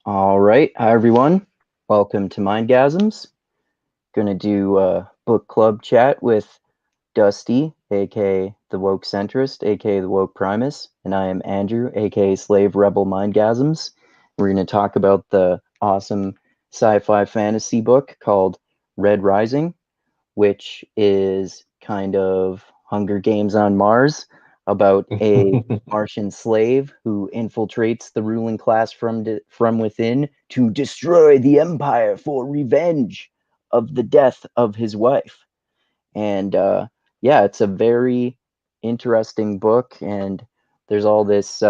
All right, hi everyone. Welcome to Mindgasms. Gonna do a book club chat with Dusty, aka the Woke Centrist, aka the Woke Primus, and I am Andrew, aka Slave Rebel Mindgasms. We're gonna talk about the awesome sci-fi fantasy book called Red Rising, which is kind of Hunger Games on Mars about a Martian slave who infiltrates the ruling class from within to destroy the empire for revenge of the death of his wife. And yeah, it's a very interesting book, and there's all this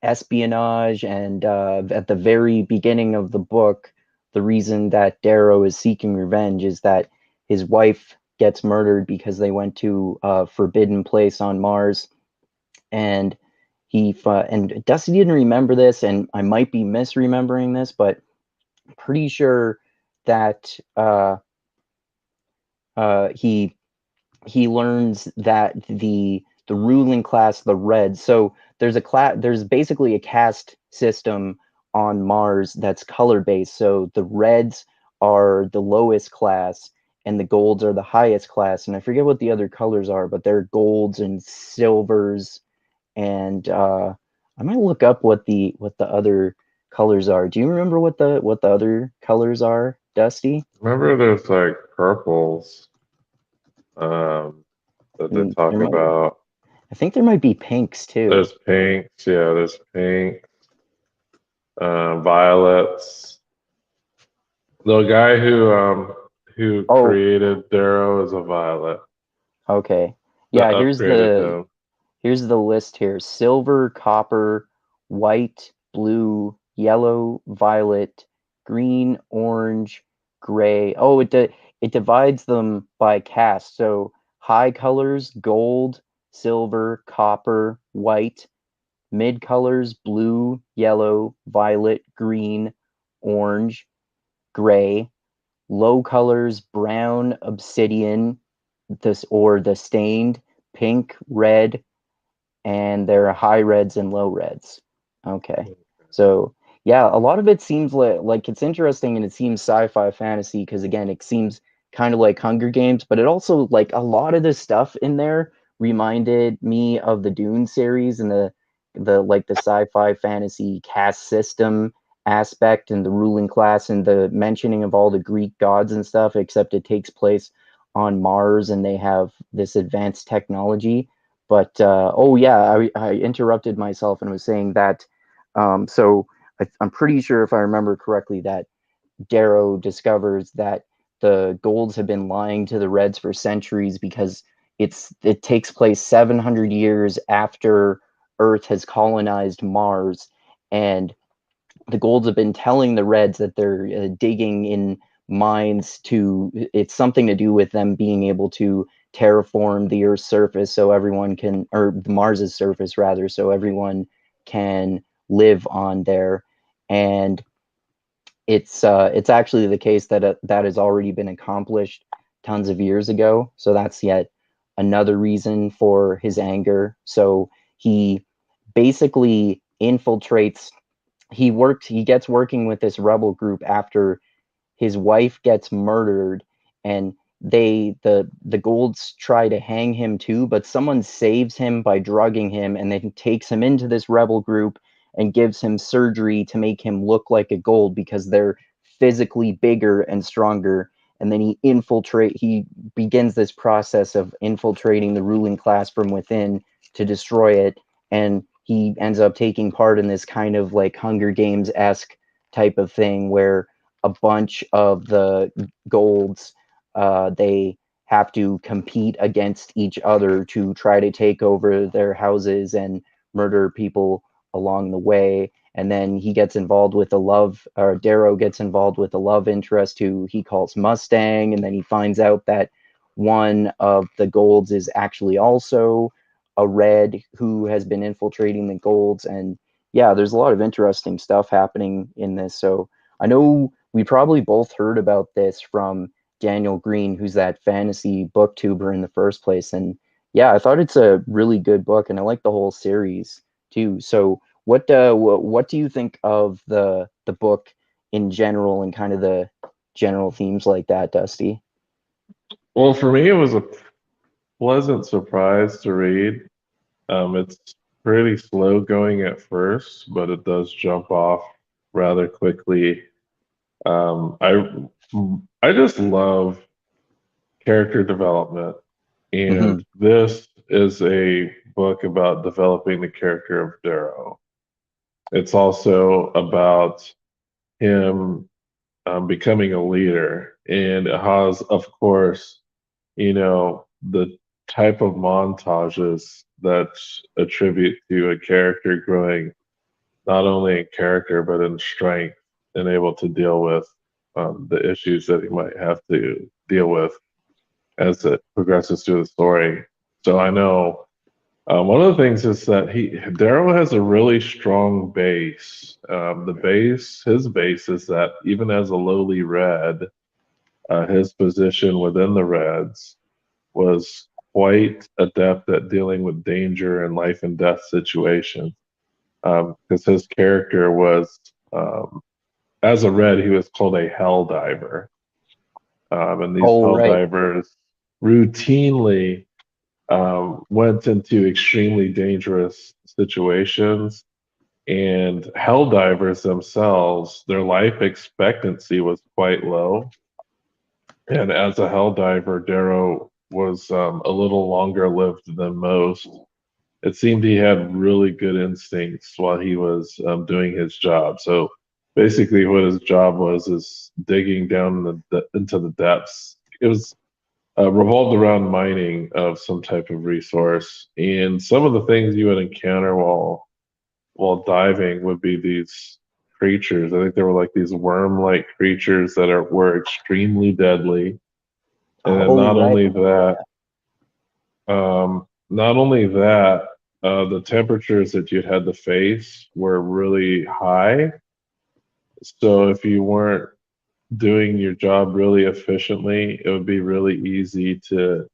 espionage, and at the very beginning of the book, the reason that Darrow is seeking revenge is that his wife gets murdered because they went to a forbidden place on Mars, and and Dusty didn't remember this, and I might be misremembering this, but I'm pretty sure that he learns that the ruling class, the Reds. So there's basically a caste system on Mars that's color based. So the Reds are the lowest class, and the Golds are the highest class. And I forget what the other colors are, but they're golds and silvers. And I might look up what the other colors are. Do you remember what the other colors are, Dusty? Remember there's like purples um that they There talk might, about. I think there might be pinks too. There's pinks, yeah, there's pink, violets. The guy who Oh, created Darrow is a violet okay. that Yeah, upgraded him. here's the list here. Silver, copper, white, blue, yellow, violet, green, orange, gray. Oh, it divides them by caste. So high colors, gold, silver, copper, white, mid colors, blue, yellow, violet, green, orange, gray, low colors, brown, obsidian, this or the stained, pink, red, and there are high reds and low reds. Okay. So yeah, a lot of it seems like it's interesting, and it seems sci-fi fantasy because again, it seems kind of like Hunger Games, but it also like a lot of the stuff in there reminded me of the Dune series and the sci-fi fantasy caste system aspect and the ruling class and the mentioning of all the Greek gods and stuff, except it takes place on Mars and they have this advanced technology. But oh yeah, I interrupted myself and was saying that. I'm pretty sure, if I remember correctly, that Darrow discovers that the Golds have been lying to the Reds for centuries because it takes place 700 years after Earth has colonized Mars, and the Golds have been telling the Reds that they're digging in mines to. It's something to do with them being able to terraform the Earth's surface so everyone can, or Mars's surface rather, so everyone can live on there. And it's actually the case that that has already been accomplished tons of years ago. So that's yet another reason for his anger. So he basically infiltrates. He gets working with this rebel group after his wife gets murdered, and the Golds try to hang him too, but someone saves him by drugging him and then takes him into this rebel group and gives him surgery to make him look like a Gold because they're physically bigger and stronger. And then he begins this process of infiltrating the ruling class from within to destroy it, and he ends up taking part in this kind of like Hunger Games-esque type of thing where a bunch of the Golds, they have to compete against each other to try to take over their houses and murder people along the way. And then he gets involved with a love, or Darrow gets involved with a love interest who he calls Mustang. And then he finds out that one of the Golds is actually also a Red who has been infiltrating the Golds. And yeah, there's a lot of interesting stuff happening in this. So I know we probably both heard about this from Daniel Green, who's that fantasy booktuber in the first place. And yeah, I thought it's a really good book, and I like the whole series too. So what do you think of the book in general and kind of the general themes like that, Dusty? Well, for me, it was a pleasant surprise to read. It's pretty slow going at first, but it does jump off rather quickly. I just love character development, Hmm. and this is a book about developing the character of Darrow. It's also about him becoming a leader, and it has, of course, the type of montages that attribute to a character growing not only in character but in strength and able to deal with the issues that he might have to deal with as it progresses through the story. So I know one of the things is that Darrow has a really strong base. His base is that even as a lowly red, his position within the Reds was quite adept at dealing with danger and life and death situations. Because his character was, as a Red, he was called a hell diver. And these Oh, hell right. divers routinely went into extremely dangerous situations. And hell divers themselves, their life expectancy was quite low. And as a hell diver, Darrow was a little longer lived than most. It seemed he had really good instincts while he was doing his job. So basically, what his job was is digging down into the depths. It was revolved around mining of some type of resource, and some of the things you would encounter while diving would be these creatures. I think there were like these worm-like creatures that were extremely deadly. And then Oh, right. not only that, the temperatures that you'd had to face were really high. So if you weren't doing your job really efficiently, it would be really easy to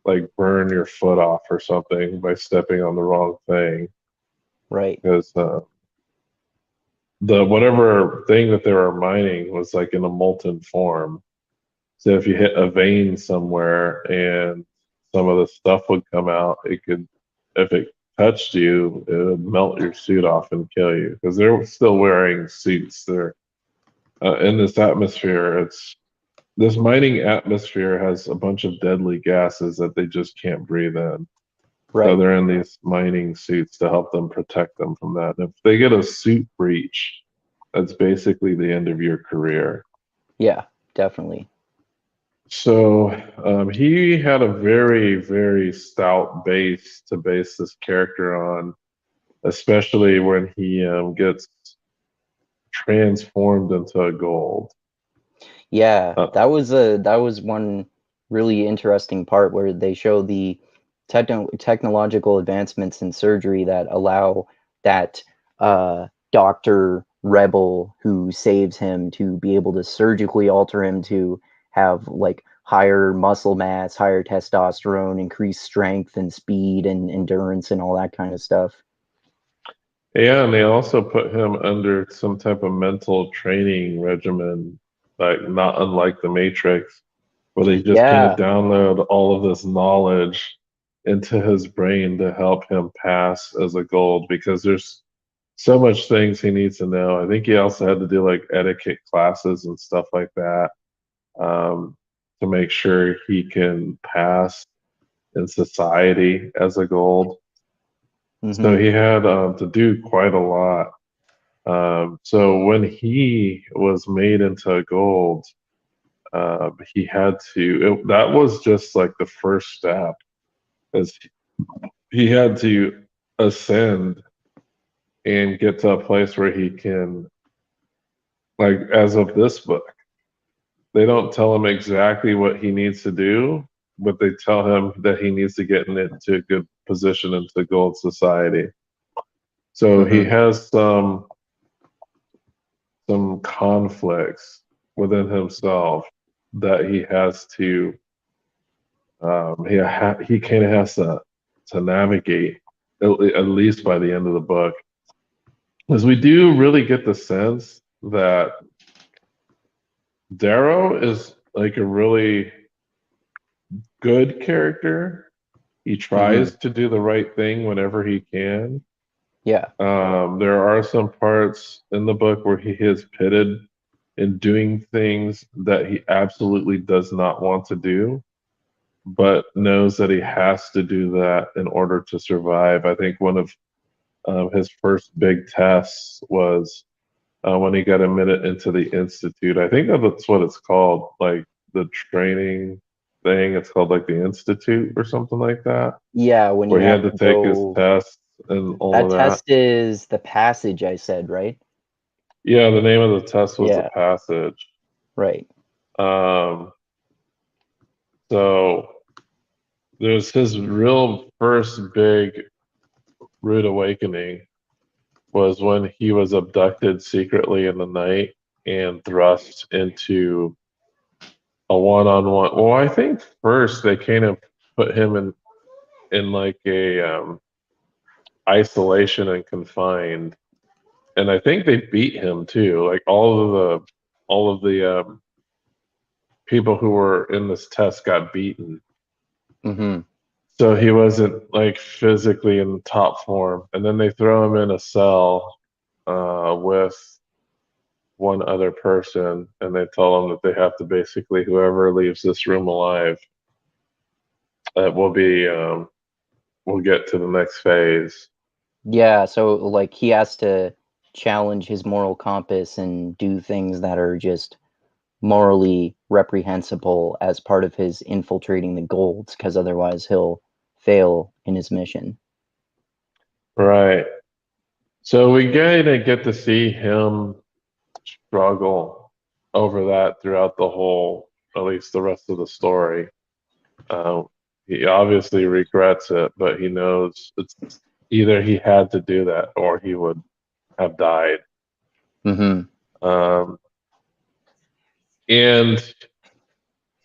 like burn your foot off or something by stepping on the wrong thing. Right. Because the whatever thing that they were mining was like in a molten form. So if you hit a vein somewhere and some of the stuff would come out, if it touched you, it would melt your suit off and kill you because they're still wearing suits. They're in this atmosphere. This mining atmosphere has a bunch of deadly gases that they just can't breathe in. So Right. they're in these mining suits to help them protect them from that. And if they get a suit breach, that's basically the end of your career. Yeah, definitely. So he had a very, very stout base to base this character on, especially when he gets transformed into a gold. Yeah, Uh, that was one really interesting part where they show the technological advancements in surgery that allow that Doctor Rebel who saves him to be able to surgically alter him to have like higher muscle mass, higher testosterone, increased strength and speed and endurance and all that kind of stuff. yeah, and they also put him under some type of mental training regimen, like not unlike the Matrix, where they just kind of Yeah. download all of this knowledge into his brain to help him pass as a gold because there's so much things he needs to know. I think he also had to do like etiquette classes and stuff like that um, to make sure he can pass in society as a gold. So Hmm. he had to do quite a lot. So when he was made into a gold, he had that was just like the first step, is he had to ascend and get to a place where he can, like, as of this book, they don't tell him exactly what he needs to do, but they tell him that he needs to get into a good position into gold society. So he Hmm. has some conflicts within himself that he has to he kind of has to navigate at least by the end of the book. Because we do really get the sense that Darrow is like a really good character. He Hmm. tries to do the right thing whenever he can. Yeah. There are some parts in the book where he is pitted in doing things that he absolutely does not want to do, but knows that he has to do that in order to survive. I think one of his first big tests was when he got admitted into the institute. I think that's what it's called, like the training thing. It's called like the institute or something like that, Yeah, when you where he have had to to take his go. tests and all That of that. test is the passage, I said, right? Yeah, the name of the test was the Yeah, passage. right. Um, so there's his real first big rude awakening was when he was abducted secretly in the night and thrust into a one-on-one. Well, I think first they kind of put him in like a isolation and confined, and I think they beat him too. Like all of the people who were in this test got beaten, Hmm. so he wasn't like physically in top form. And then they throw him in a cell with one other person, and they tell them that they have to basically whoever leaves this room alive will be will get to the next phase. Yeah, so like he has to challenge his moral compass and do things that are just morally reprehensible as part of his infiltrating the golds, because otherwise he'll fail in his mission. Right. So we get to see him struggle over that throughout the whole, at least the rest of the story. Uh, he obviously regrets it, but he knows it's either he had to do that or he would have died. Hmm. Um, and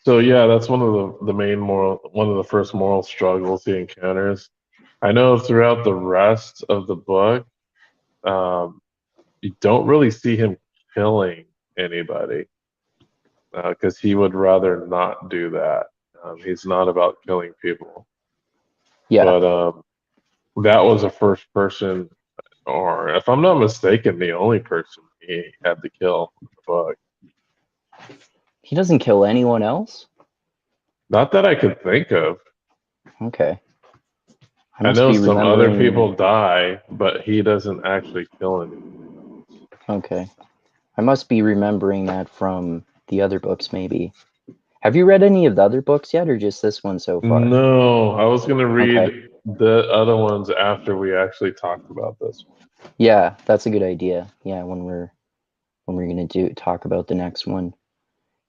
so yeah, that's one of the main moral, one of the first moral struggles he encounters. I know throughout the rest of the book, um, you don't really see him killing anybody because he would rather not do that. He's not about killing people, Yeah, but that was a first person, or if I'm not mistaken, the only person he had to kill in the book. he doesn't kill anyone else. Not that I could think of. Okay, I I must know be some other remembering. people die, but he doesn't actually kill anybody else. Okay, I must be remembering that from the other books, maybe. Have you read any of the other books yet, or just this one so far? No, I was going to Okay. read the other ones after we actually talked about this Yeah, that's a good idea. Yeah, when we're gonna do talk about the next one.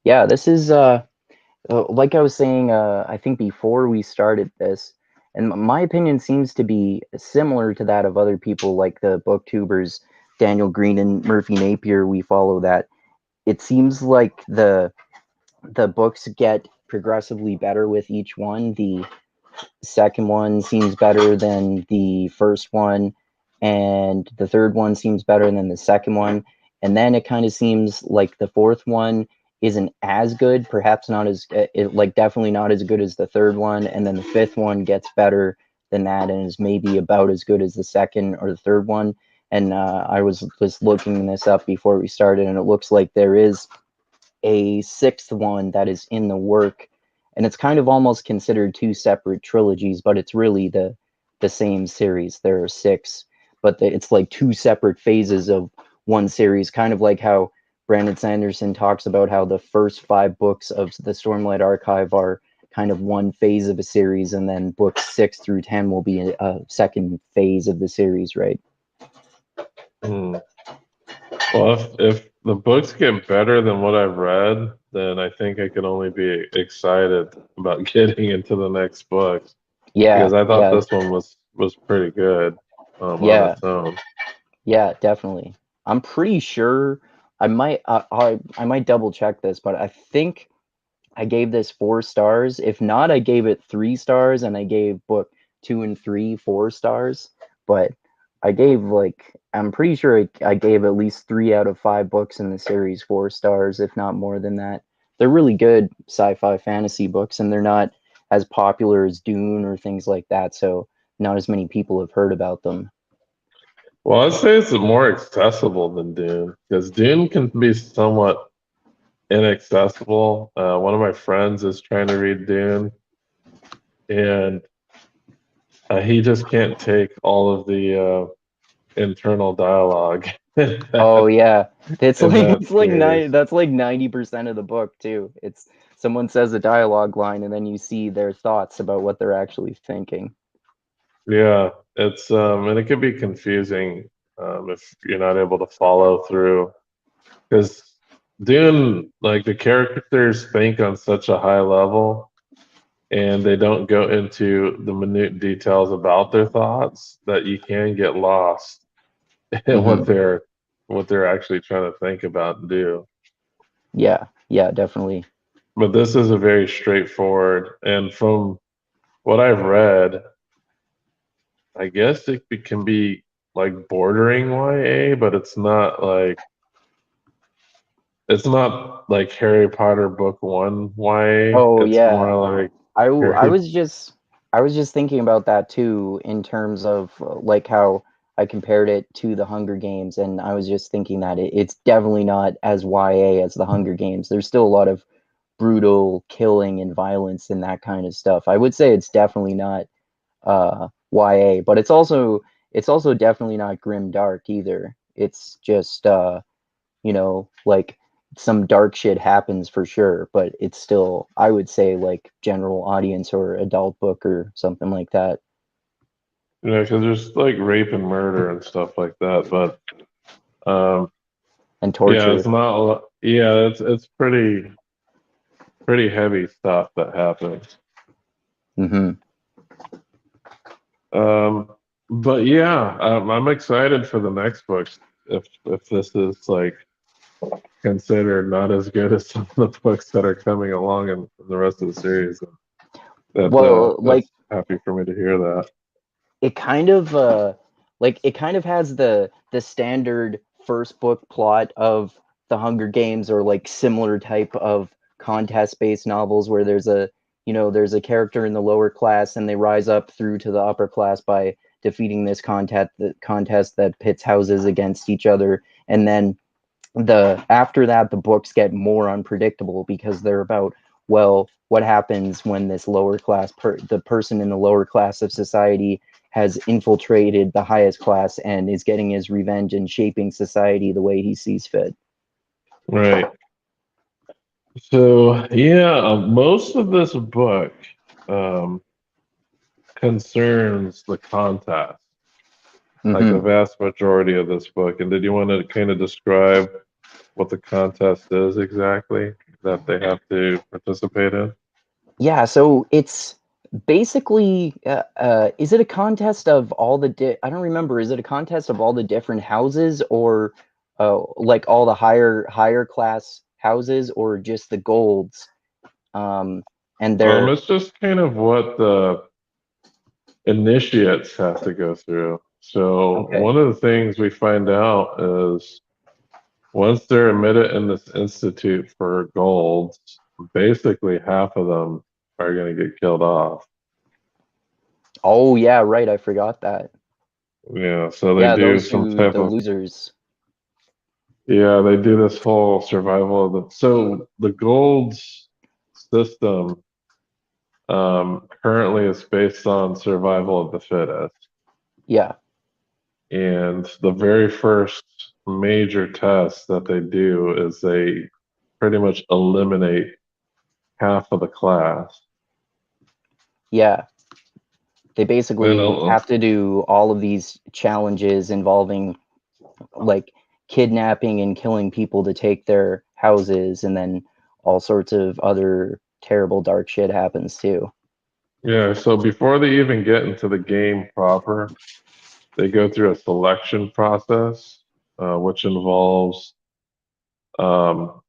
Yeah, this is like I was saying, I think before we started this, and my opinion seems to be similar to that of other people, like the booktubers Daniel Green and Murphy Napier. We follow that. It seems like the books get progressively better with each one. The second one seems better than the first one, and the third one seems better than the second one, and then it kind of seems like the fourth one isn't as good, perhaps not as like definitely not as good as the third one, and then the fifth one gets better than that and is maybe about as good as the second or the third one. And I was just looking this up before we started, and it looks like there is a sixth one that is in the work, and it's kind of almost considered two separate trilogies, but it's really the same series. There are six, but it's like two separate phases of one series, kind of like how Brandon Sanderson talks about how the first five books of the Stormlight Archive are kind of one phase of a series, and then books 6 through 10 will be a second phase of the series, right? one. Well, if the books get better than what I've read, then I think I could only be excited about getting into the next book because Yeah, I thought yeah, this one was pretty good on yeah. its own. Yeah, definitely. I'm pretty sure I might double check this, but I think I gave this 4 stars. If not, I gave it 3 stars, and I gave book 2 and 3 4 stars. But I gave like I'm pretty sure I gave at least 3 out of 5 books in the series 4 stars, if not more than that. They're really good sci-fi fantasy books, and they're not as popular as Dune or things like that, so not as many people have heard about them. Well, I'd say it's more accessible than Dune because Dune can be somewhat inaccessible. One of my friends is trying to read Dune, and he just can't take all of the internal dialogue in Oh yeah, it's in like that it's like series. that's like 90% of the book too. It's someone says a dialogue line, and then you see their thoughts about what they're actually thinking. Yeah, it's and it can be confusing if you're not able to follow through because Dune, like the characters think on such a high level and they don't go into the minute details about their thoughts that you can get lost in Hmm. what they're actually trying to think about and do. Yeah, yeah, definitely. But this is a very straightforward, and from what I've read, I guess can be like bordering YA, but it's not like Harry Potter book one YA. Oh It's yeah, more like I Harry. was just thinking about that too in terms of like how I compared it to the Hunger Games, and I was just thinking that it's definitely not as YA as the Hunger Games. There's still a lot of brutal killing and violence and that kind of stuff. I would say it's definitely not YA, but it's also definitely not grim dark either. It's just like some dark shit happens for sure, but it's still, I would say, like general audience or adult book or something like that. Because there's like rape and murder and stuff like that. But um, And yeah, it's torture. not. Yeah, it's pretty heavy stuff that happens. Hmm. Um, but yeah, I'm excited for the next books. If this is like considered not as good as some of the books that are coming along in the rest of the series, Well, like that's happy for me to hear that. it kind of it kind of has the standard first book plot of the Hunger Games or like similar type of contest based novels where there's a character in the lower class and they rise up through to the upper class by defeating this contest that pits houses against each other, and then the after that the books get more unpredictable because they're about, well, what happens when this the person in the lower class of society has infiltrated the highest class and is getting his revenge and shaping society the way he sees fit. Right. So yeah, most of this book um, concerns the contest, like the Hmm. vast majority of this book. And did you want to kind of describe what the contest is exactly that they have to participate in? Yeah, so it's basically is it a contest of all the I don't remember, is it a contest of all the different houses, or like all the higher class houses, or just the golds? Um and they're It's just kind of what the initiates have to go through. So okay. one of the things we find out is once they're admitted in this institute for golds, basically half of them are going to get killed off. Oh yeah, right, I forgot that. Yeah, so they Yeah, do those some two, type the of, losers. yeah, they do this whole survival of the, so the golds system currently is based on survival of the fittest. Yeah. And the very first major test that they do is they pretty much eliminate half of the class. Yeah. They And basically have to do all of these challenges involving like kidnapping and killing people to take their houses, and then all sorts of other terrible dark shit happens too. yeah, so before they even get into the game proper, they go through a selection process, which involves um,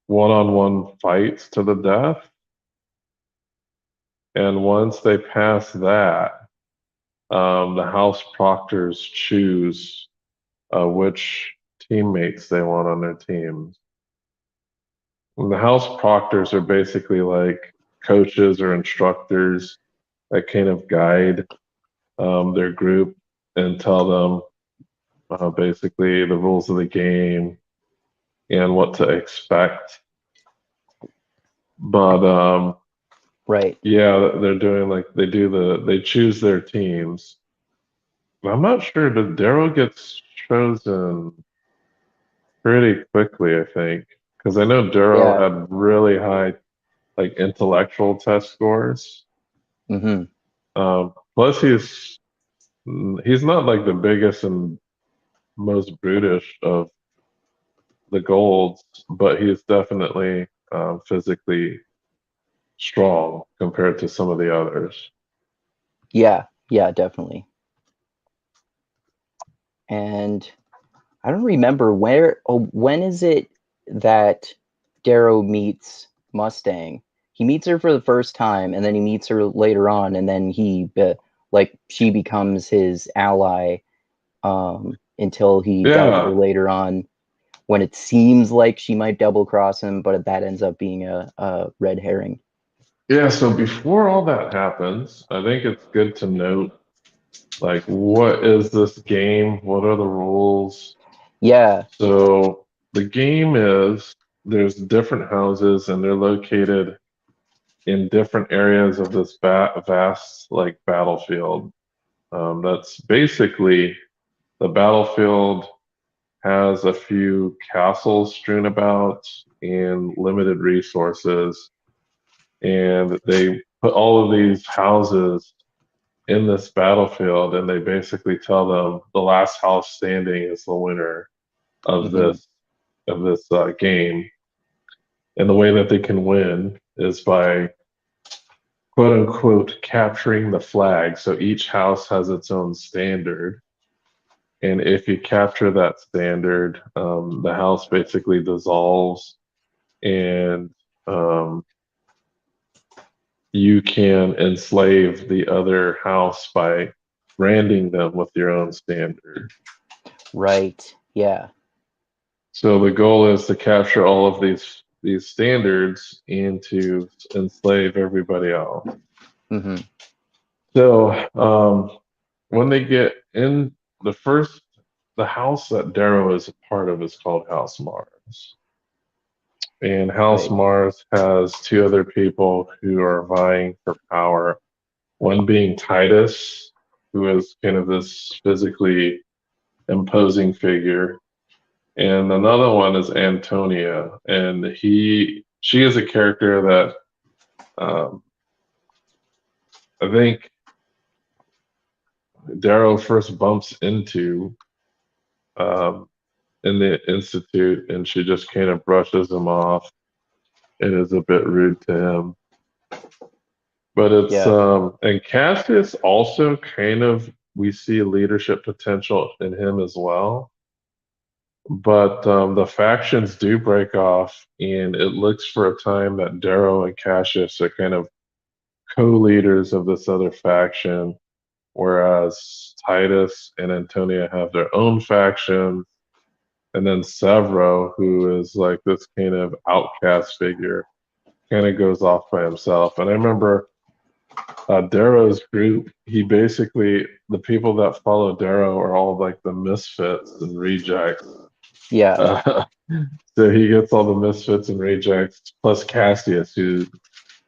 one-on-one fights to the death. And once they pass that, the house proctors choose which teammates they want on their teams. And the house proctors are basically like coaches or instructors that kind of guide their group and tell them basically the rules of the game and what to expect. But Right. yeah, they're doing like they choose their teams. I'm not sure that Daryl gets chosen pretty quickly, I think, because I know Daryl Yeah. had really high like intellectual test scores. Hmm. Plus, he's not like the biggest and most brutish of the golds, but he's definitely physically strong compared to some of the others. Yeah. Yeah, definitely. And I don't remember where. Oh, when is it that Darrow meets Mustang? He meets her for the first time, and then he meets her later on, and then like she becomes his ally until he doubts her Yeah, later on when it seems like she might double cross him, but that ends up being a red herring. yeah. So before all that happens, I think it's good to note like what is this game? What are the rules? Yeah. So the game is there's different houses and they're located in different areas of this vast like battlefield. That's basically the battlefield has a few castles strewn about and limited resources, and they put all of these houses in this battlefield, and they basically tell them the last house standing is the winner of Hmm. this game. And the way that they can win is by quote unquote capturing the flag. So each house has its own standard. And if you capture that standard, the house basically dissolves and um, you can enslave the other house by branding them with your own standard. Right. Yeah. So the goal is to capture all of these standards and to enslave everybody else. Hmm. So when they get in the house that Darrow is a part of is called House Mars. And House Right. Mars has two other people who are vying for power. One being Titus, who is kind of this physically imposing figure, and another one is Antonia, and she is a character that um, I think Darrow first bumps into um, in the institute, and she just kind of brushes him off and is a bit rude to him. But it's Yeah. and Cassius also kind of we see leadership potential in him as well. But the factions do break off, and it looks for a time that Darrow and Cassius are kind of co-leaders of this other faction, whereas Titus and Antonia have their own factions, and then Severo, who is like this kind of outcast figure, kind of goes off by himself. And I remember Darrow's group, he basically, the people that follow Darrow are all like the misfits and rejects. Yeah. Uh, so he gets all the misfits and rejects, plus Cassius, who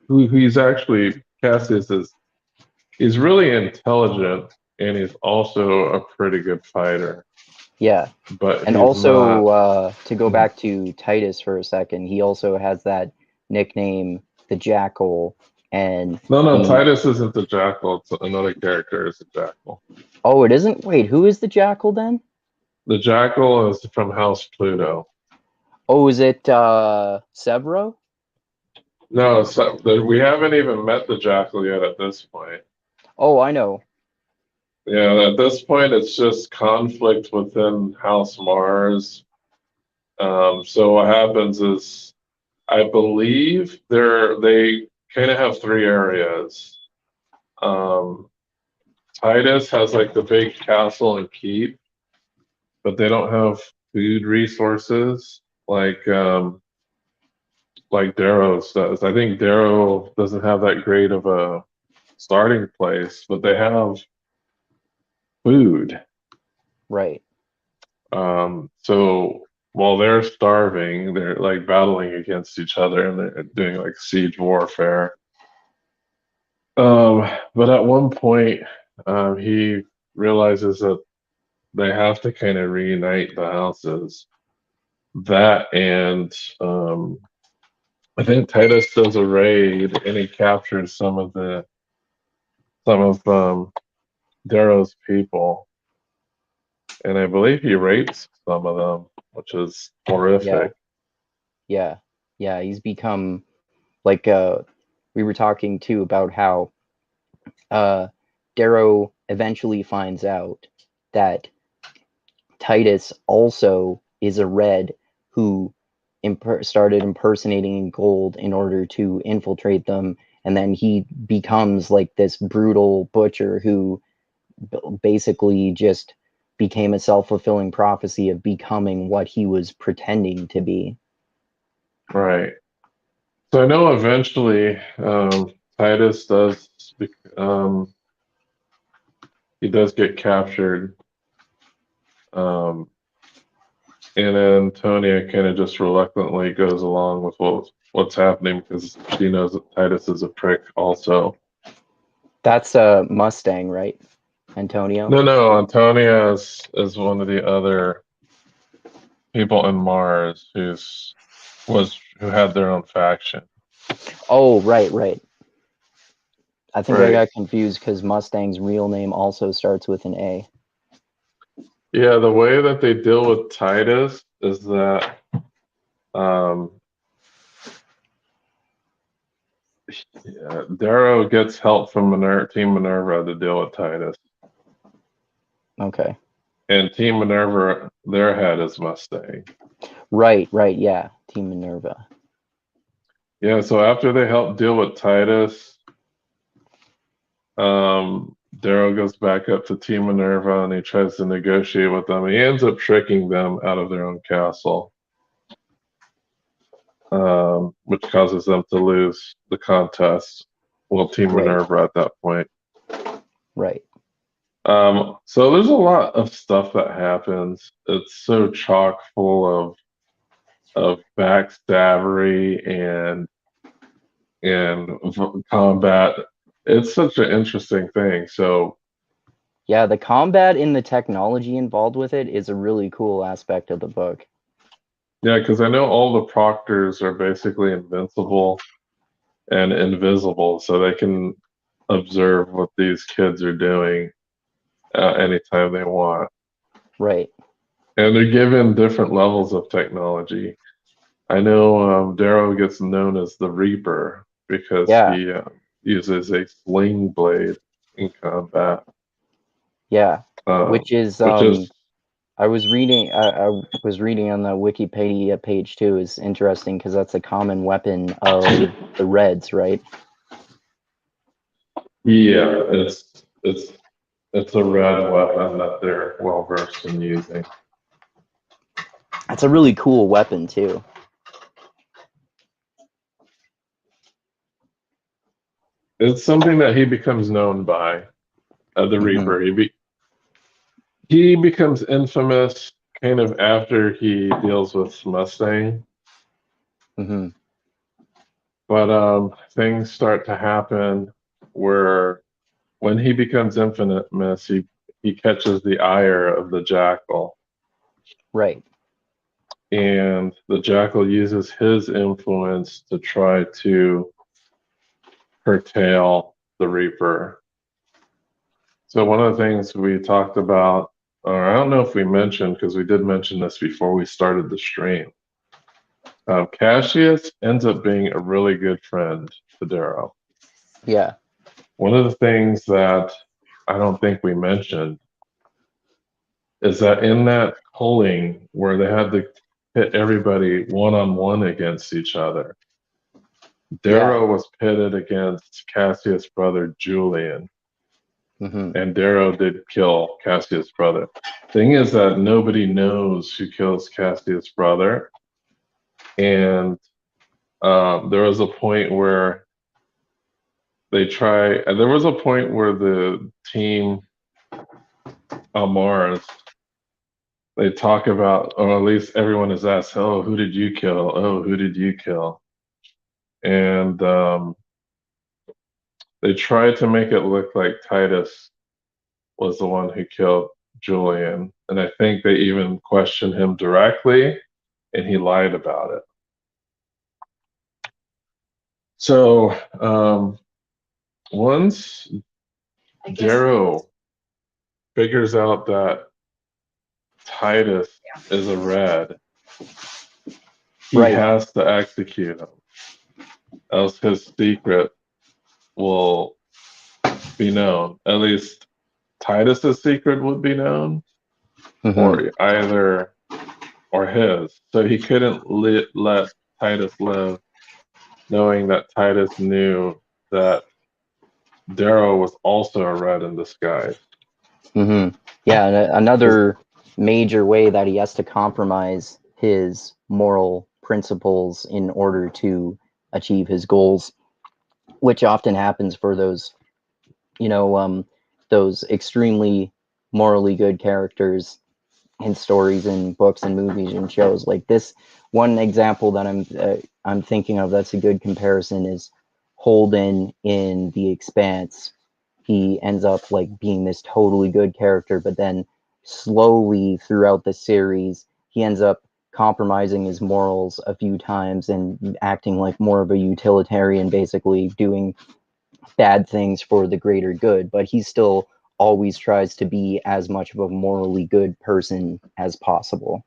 he's actually, Cassius is, he's really intelligent and he's also a pretty good fighter, Yeah. but And he's also, not. to go back to Titus for a second, he also has that nickname, the Jackal, and No, no, he. Titus isn't the Jackal. It's another character is the Jackal. Oh, it isn't. Wait, who is the Jackal then? The Jackal is from House Pluto. Oh, is it Severo? No, so, we haven't even met the Jackal yet at this point. Oh, I know. Yeah, at this point, it's just conflict within House Mars. So what happens is, I believe they kind of have three areas. Um, Titus has like the big castle and keep, but they don't have food resources like Darrow's does. I think Darrow doesn't have that great of a starting place, but they have food. Right. So while they're starving, they're like battling against each other and they're doing like siege warfare. But at one point, he realizes that they have to kind of reunite the houses. That and I think Titus does a raid and he captures some of Darrow's people, and I believe he rapes some of them, which is Yeah. horrific. Yeah. Yeah. He's become like we were talking too about how uh Darrow eventually finds out that Titus also is a red who started impersonating gold in order to infiltrate them, and then he becomes like this brutal butcher who basically just became a self-fulfilling prophecy of becoming what he was pretending to be. Right. So I know eventually Titus does um, he does get captured, um, and Antonia kind of just reluctantly goes along with what's happening because she knows that Titus is a prick also. That's a Mustang, right, Antonio? No, Antonia is one of the other people in Mars who had their own faction. Oh, right, right. I think I Right. got confused because Mustang's real name also starts with an A. Yeah, the way that they deal with Titus is that um, Darrow gets help from Team Minerva to deal with Titus. Okay. And Team Minerva, their head is Mustang. Right, right, yeah. Team Minerva. Yeah, so after they help deal with Titus, Darrow goes back up to Team Minerva and he tries to negotiate with them. He ends up tricking them out of their own castle, which causes them to lose the contest. Well, Team Right, Minerva at that point. right. So there's a lot of stuff that happens. It's so chock full of backstabbery and combat. It's such an interesting thing. So Yeah, the combat and the technology involved with it is a really cool aspect of the book. yeah, because I know all the proctors are basically invincible and invisible, so they can observe what these kids are doing anytime they want. Right. And they're given different levels of technology. I know Darrow gets known as the Reaper because Yeah, he uses a sling blade in combat, yeah. um, Which is which is I was reading on the Wikipedia page too is interesting because that's a common weapon of the Reds, right? yeah, it's a red weapon that they're well versed in using. That's a really cool weapon too. It's something that he becomes known by, the Hmm. Reaper. He becomes infamous kind of after he deals with Mustang, Hmm. but things start to happen where when he becomes infamous, he catches the ire of the Jackal, Right. and the Jackal uses his influence to try to curtail the Reaper. So one of the things we talked about, or I don't know if we mentioned, because we did mention this before we started the stream. Cassius ends up being a really good friend to Darrow. Yeah. One of the things that I don't think we mentioned is that in that polling where they had to pit everybody one on one against each other, Yeah. Darrow was pitted against Cassius' brother Julian. and Darrow did kill Cassius' brother. Thing is that nobody knows who kills Cassius' brother, and there was a point where there was a point where the team on Mars, they talk about, or at least everyone is asked, "Oh, who did you kill? Oh, who did you kill?" And they tried to make it look like Titus was the one who killed Julian, and I think they even questioned him directly, and he lied about it. So once Darrow figures out that Titus is a red, he Right. has to execute him, else his secret will be known. At least Titus's secret would be known, or either or his. So he couldn't let Titus live, knowing that Titus knew that Darrow was also a red in disguise. Yeah, and another major way that he has to compromise his moral principles in order to achieve his goals, which often happens for those, those extremely morally good characters in stories and books and movies and shows. Like this one example that I'm thinking of that's a good comparison is Holden in The Expanse. He ends up like being this totally good character, but then slowly throughout the series, he ends up compromising his morals a few times and acting like more of a utilitarian, basically doing bad things for the greater good, but he still always tries to be as much of a morally good person as possible.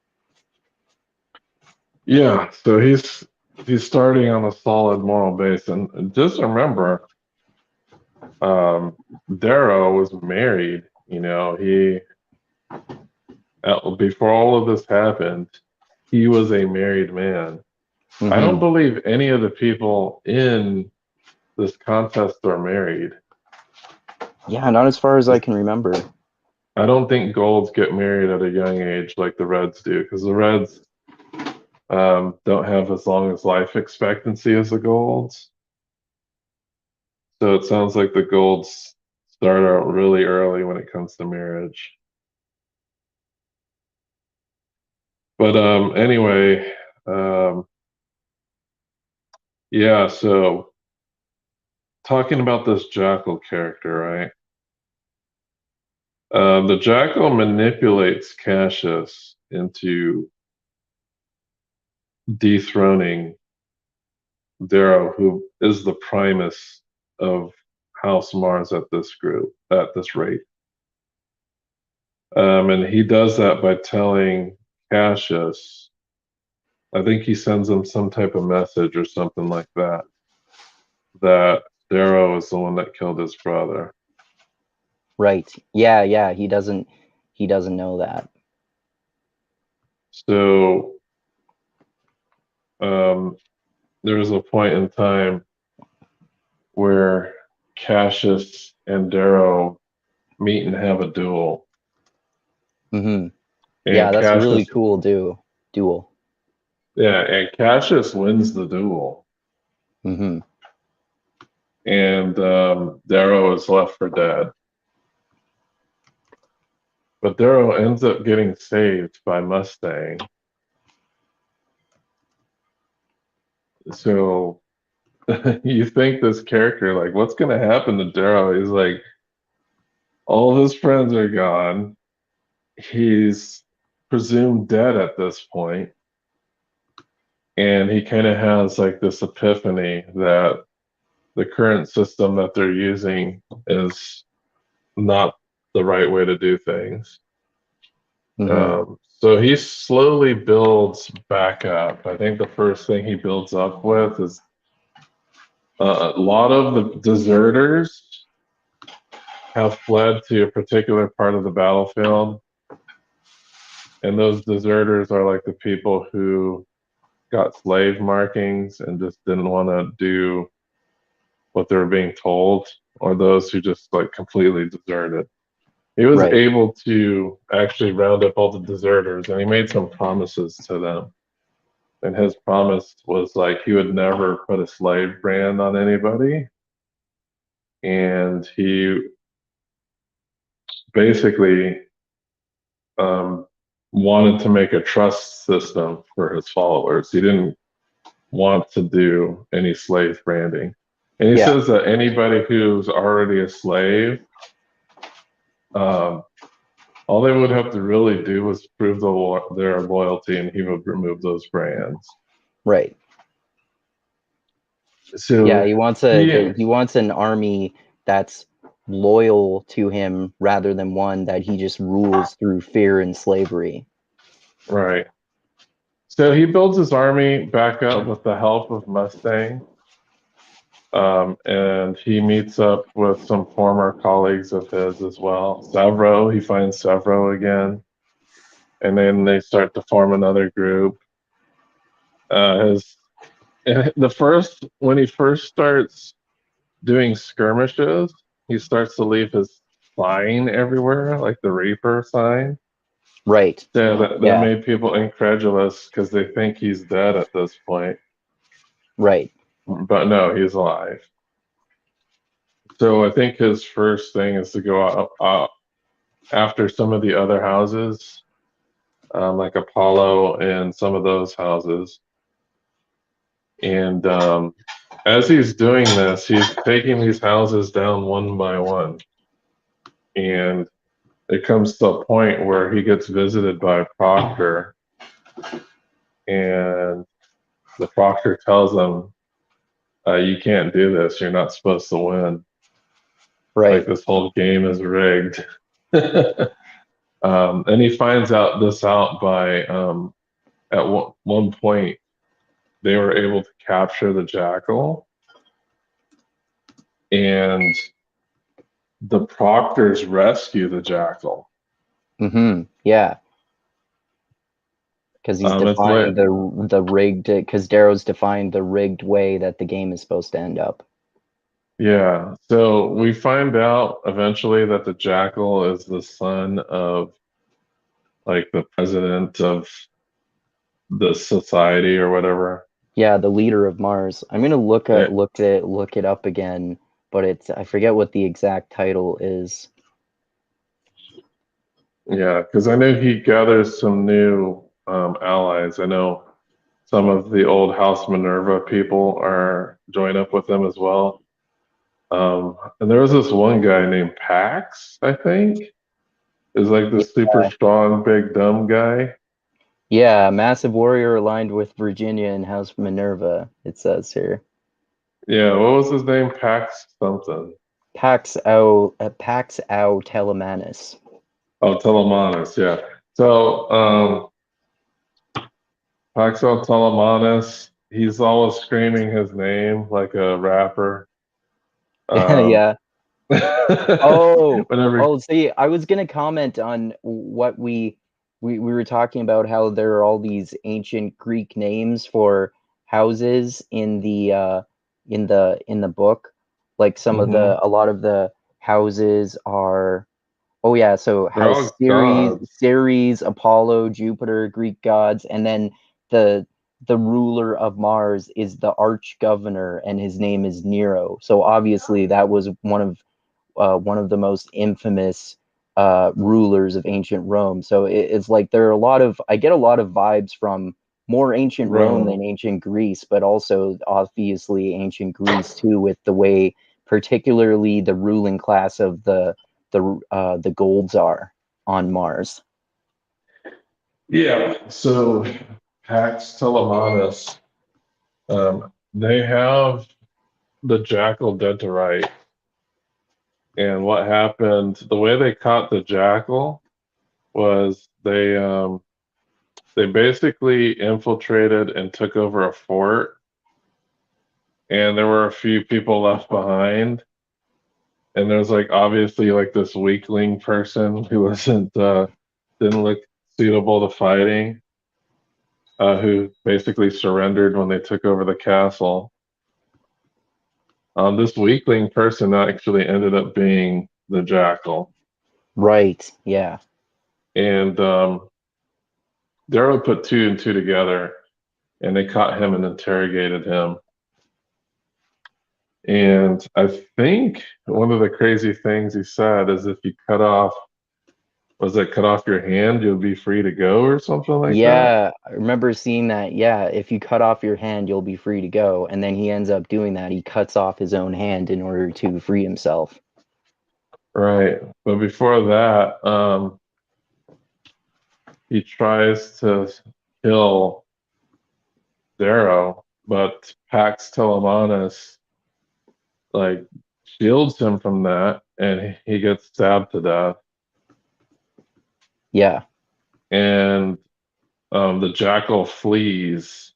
Yeah, so he's starting on a solid moral base, and just remember, Darrow was married. He before all of this happened, he was a married man. I don't believe any of the people in this contest are married. Yeah, not as far as I can remember. I don't think golds get married at a young age like the reds do, because the reds don't have as long as life expectancy as the golds. So it sounds like the golds start out really early when it comes to marriage. But anyway, um, yeah, so talking about this Jackal character, right? The Jackal manipulates Cassius into dethroning Darrow, who is the primus of House Mars at this rate. And he does that by telling Cassius, I think he sends him some type of message or something like that, that Darrow is the one that killed his brother. Right. Yeah, he doesn't know that. So there's a point in time where Cassius and Darrow meet and have a duel. Yeah, And that's a really Cassius, cool duel. yeah, and Cassius wins the duel. And Darrow is left for dead. But Darrow ends up getting saved by Mustang. So you think this character, like, what's going to happen to Darrow? He's like, all of his friends are gone. He's presumed dead at this point. And he kind of has like this epiphany that the current system that they're using is not the right way to do things. So he slowly builds back up. I think the first thing he builds up with is a lot of the deserters have fled to a particular part of the battlefield. And those deserters are like the people who got slave markings and just didn't want to do what they were being told, or those who just like completely deserted. He was Right. able to actually round up all the deserters, and he made some promises to them. And his promise was like he would never put a slave brand on anybody, and he basically um, wanted to make a trust system for his followers. He didn't want to do any slave branding. And he Yeah. says that anybody who's already a slave, um, all they would have to really do was prove their loyalty, and he would remove those brands. Right. Yeah, So he wants an army that's loyal to him rather than one that he just rules through fear and slavery. right. So he builds his army back up with the help of Mustang. And he meets up with some former colleagues of his as well. Severo, he finds Severo again, and then they start to form another group. His the first when he first starts doing skirmishes, he starts to leave his sign everywhere, like the Reaper sign. Right. So that Yeah. made people incredulous because they think he's dead at this point. Right. But no, he's alive. So I think his first thing is to go out after some of the other houses, like Apollo and some of those houses. And as he's doing this, he's taking these houses down one by one. And it comes to a point where he gets visited by a proctor, and the proctor tells him, "You can't do this. You're not supposed to win. Like Right. this whole game is rigged." And he finds out by at one point they were able to capture the jackal, and the proctors rescue the jackal. Mm-hmm. Yeah. Because he's It's defined like, the rigged, because Darrow's defined the rigged way that the game is supposed to end up. yeah. So we find out eventually that the jackal is the son of like the president of the society or whatever. Yeah, the leader of Mars. I'm gonna Eh, look it up again, but it's I forget what the exact title is. yeah, because I know he gathers some new allies. I know some of the old House Minerva people are join up with them as well. And there was this one guy named Pax, I think, is like the super strong, big, dumb guy. Yeah, massive warrior aligned with Virginia and House Minerva, it says here. Yeah, what was his name? Pax something. Pax Au Telemanus. Oh, Telemanus, yeah. So, Paxo Telemanus, he's always screaming his name like a rapper. Um, Yeah. Oh, whenever, oh, see, I was gonna comment on what we were talking about how there are all these ancient Greek names for houses in the book. Like some of Mhm. a lot of the houses are oh yeah, so They're House all gods. Ceres, Apollo, Jupiter, Greek gods, and then the the ruler of Mars is the arch governor and his name is Nero. So obviously that was one of the most infamous rulers of ancient Rome. So it's like there are a lot of I get a lot of vibes from more ancient Rome Rome. than ancient Greece, but also obviously ancient Greece too, with the way, particularly the ruling class of the golds are on Mars. Yeah. So Pax Telemanus, they have the jackal dead to right. And what happened, the way they caught the jackal was they basically infiltrated and took over a fort, and there were a few people left behind. And there's like obviously like this weakling person who wasn't didn't look suitable to fighting, who basically surrendered when they took over the castle. This weakling person actually ended up being the jackal. Right. Yeah. And Darrow put two and two together, and they caught him and interrogated him. And I think one of the crazy things he said is if you cut off your hand, you'll be free to go or something like that. Yeah, I remember seeing that. Yeah, if you cut off your hand, you'll be free to go. And then he ends up doing that. He cuts off his own hand in order to free himself. Right. But before that, he tries to kill Darrow, but Pax Telemanus like shields him from that, and he gets stabbed to death. Yeah, And the jackal flees,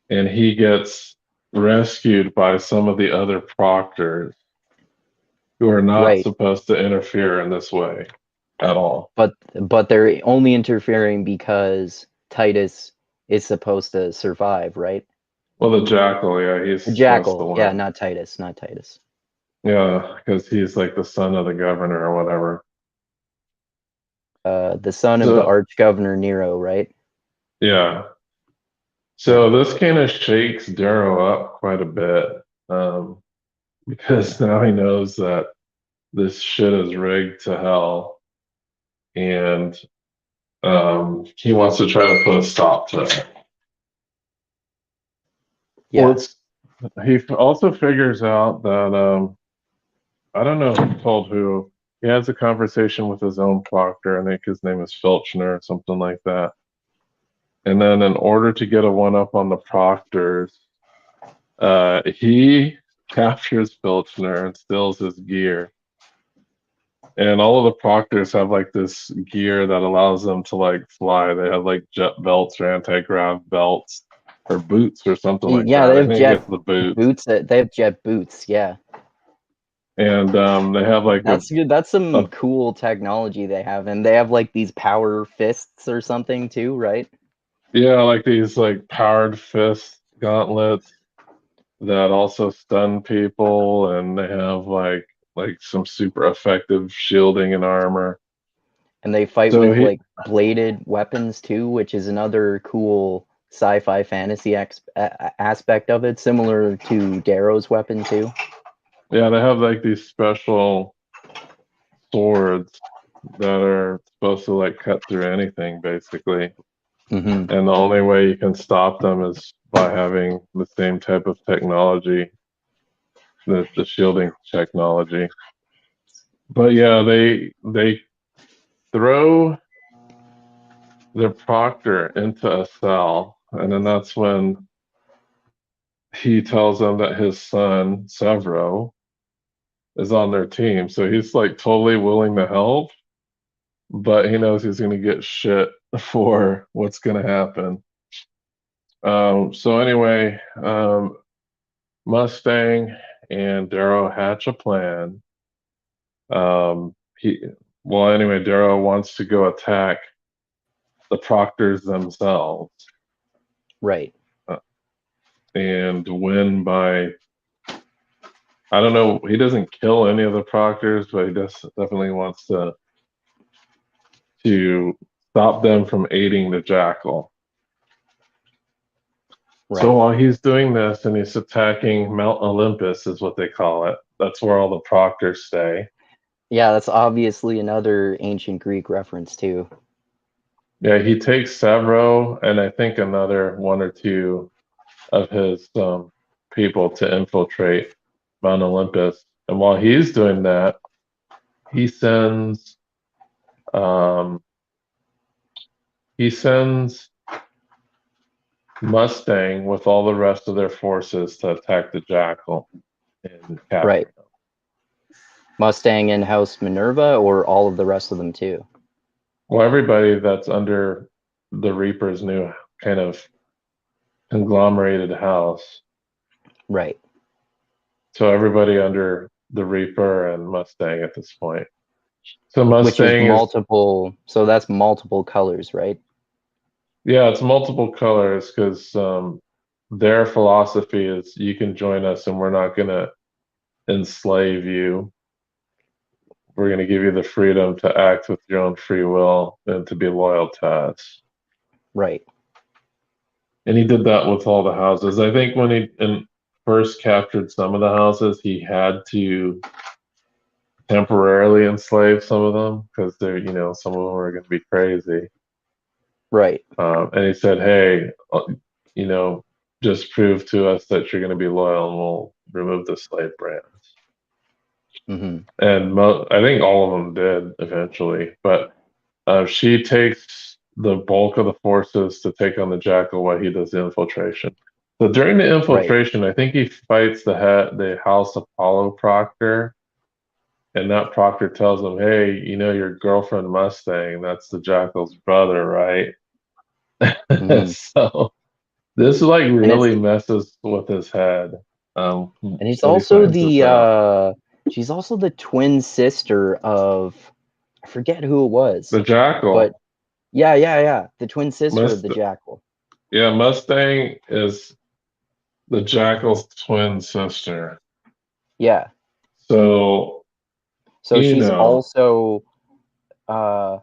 and he gets rescued by some of the other proctors who are not right. supposed to interfere in this way at all. But they're only interfering because Titus is supposed to survive, right? Well, the jackal, yeah, he's The supposed to Jackal. Yeah, win. not Titus, not Titus. Yeah, because he's like the son of the governor or whatever. The son of the So, arch governor Nero, right? yeah. Yeah. So this kind of shakes Darrow up quite a bit, because now he knows that this shit is rigged to hell, and he wants to try to put a stop to it. Well, Yeah. he also figures out that I don't know who told who. He has a conversation with his own proctor. I think his name is Filchner or something like that. And then, in order to get a one up on the proctors, he captures Filchner and steals his gear. And all of the proctors have like this gear that allows them to like fly. They have like jet belts or anti-grav belts or boots or something like Yeah, that. they I have think jet it's the boots. boots. They have jet boots. Yeah. And they have like That's good. That's a some cool technology they have, and they have like these power fists or something too, right? yeah, like these like powered fist gauntlets that also stun people, and they have like some super effective shielding and armor. And they fight So with he, like bladed weapons too, which is another cool sci-fi fantasy aspect of it, similar to Darrow's weapon too. yeah, they have like these special swords that are supposed to like cut through anything basically. Hmm. And the only way you can stop them is by having the same type of technology, the shielding technology. But yeah, they throw their proctor into a cell, and then that's when he tells them that his son Severo is on their team. So he's like totally willing to help, but he knows he's going to get shit for what's going to happen. So anyway, Mustang and Darrow hatch a plan. He well, anyway, Darrow wants to go attack the proctors themselves, Right. uh, and win by, I don't know, he doesn't kill any of the proctors, but he definitely wants to stop them from aiding the jackal. So Right. while he's doing this and he's attacking Mount Olympus, is what they call it. That's where all the proctors stay. Yeah, that's obviously another ancient Greek reference too. Yeah, he takes Severo and I think another one or two of his people to infiltrate Mount Olympus. And while he's doing that, he sends um, he sends Mustang with all the rest of their forces to attack the Jackal and Right. capture him. Mustang and House Minerva, or all of the rest of them too. Well, everybody that's under the Reaper's new kind of conglomerated house. Right. So everybody under the Reaper and Mustang at this point. So Which is Mustang is, multiple. So that's multiple colors, right? yeah, it's multiple colors because their philosophy is you can join us and we're not going to enslave you. We're going to give you the freedom to act with your own free will and to be loyal to us. Right. And he did that with all the houses. I think when he first captured some of the houses, he had to temporarily enslave some of them because they're, some of them are going to be crazy. Right. And he said, hey, you know, just prove to us that you're going to be loyal and we'll remove the slave brands. Mm-hmm. And I think all of them did eventually. But she takes the bulk of the forces to take on the Jackal while he does the infiltration. So during the Right. infiltration, I think he fights the House Apollo Proctor. And that Proctor tells him, hey, your girlfriend Mustang, that's the Jackal's brother, right? Mm-hmm. So this like And it's really messes with his head and it's when he also finds this out. she's also the twin sister of, I forget who it was, The Jackal, but yeah, the twin sister of Must the Jackal. yeah, Mustang is the Jackal's twin sister. Yeah. So, So you she's know, also uh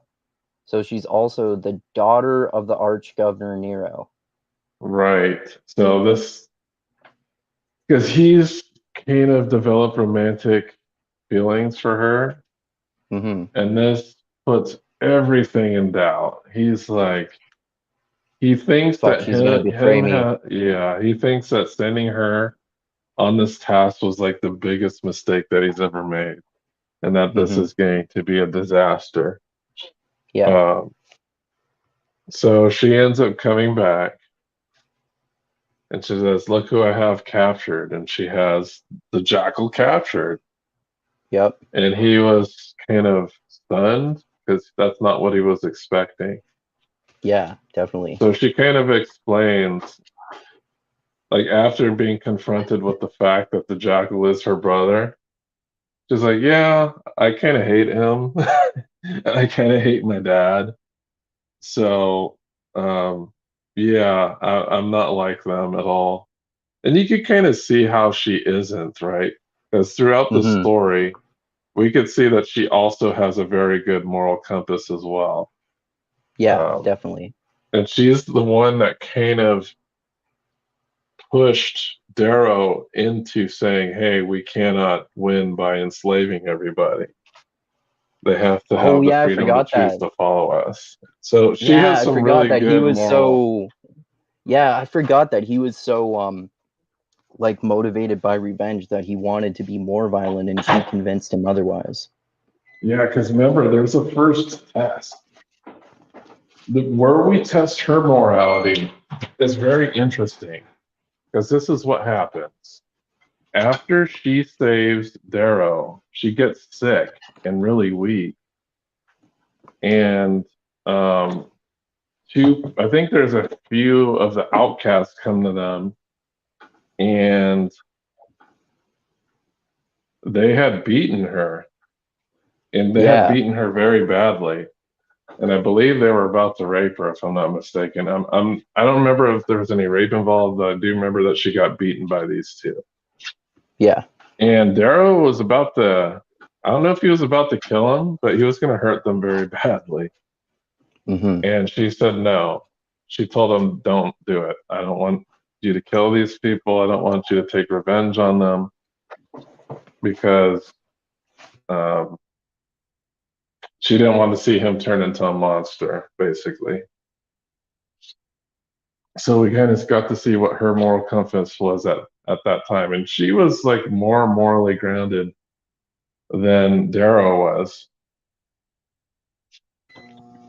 she's also the daughter of the Arch Governor Nero. right. So this, because he's kind of developed romantic feelings for her, Mm-hmm. and this puts everything in doubt. He's like, he thinks Thought that she's gonna betray me. yeah, he thinks that sending her on this task was like the biggest mistake that he's ever made, and that this Mm-hmm. is going to be a disaster. Yeah. Um, so she ends up coming back and she says, look who I have captured. And she has the Jackal captured. Yep. And he was kind of stunned because that's not what he was expecting. Yeah, definitely. So she kind of explains, like, after being confronted with the fact that the Jackal is her brother, she's like, yeah, I kind of hate him. And I kind of hate my dad. So, yeah, I'm not like them at all. And you could kind of see how she isn't, right? Because throughout the Mm-hmm. story, we could see that she also has a very good moral compass as well. Yeah, Um, definitely. and she's the one that kind of pushed Darrow into saying, hey, we cannot win by enslaving everybody. They have to Oh have the yeah, I freedom to forgot choose that. to follow us. So she Yeah, has I some forgot really that he good was moral. so yeah, I forgot that he was so like motivated by revenge that he wanted to be more violent and she convinced him otherwise. Yeah, because remember, there's a first test. Where we test her morality is very interesting because this is what happens. After she saves Darrow, she gets sick and really weak. And I think there's a few of the outcasts come to them and they had beaten her and they had Yeah. beaten her very badly. And I believe they were about to rape her, if I'm not mistaken. I don't remember if there was any rape involved, but I do remember that she got beaten by these two. Yeah. And Darrow was about to, I don't know if he was about to kill him, but he was going to hurt them very badly. Mm-hmm. And she said no. She told him, don't do it. I don't want you to kill these people. I don't want you to take revenge on them because um, she didn't want to see him turn into a monster, basically. So we kind of got to see what her moral compass was at that time. And she was like more morally grounded than Darrow was.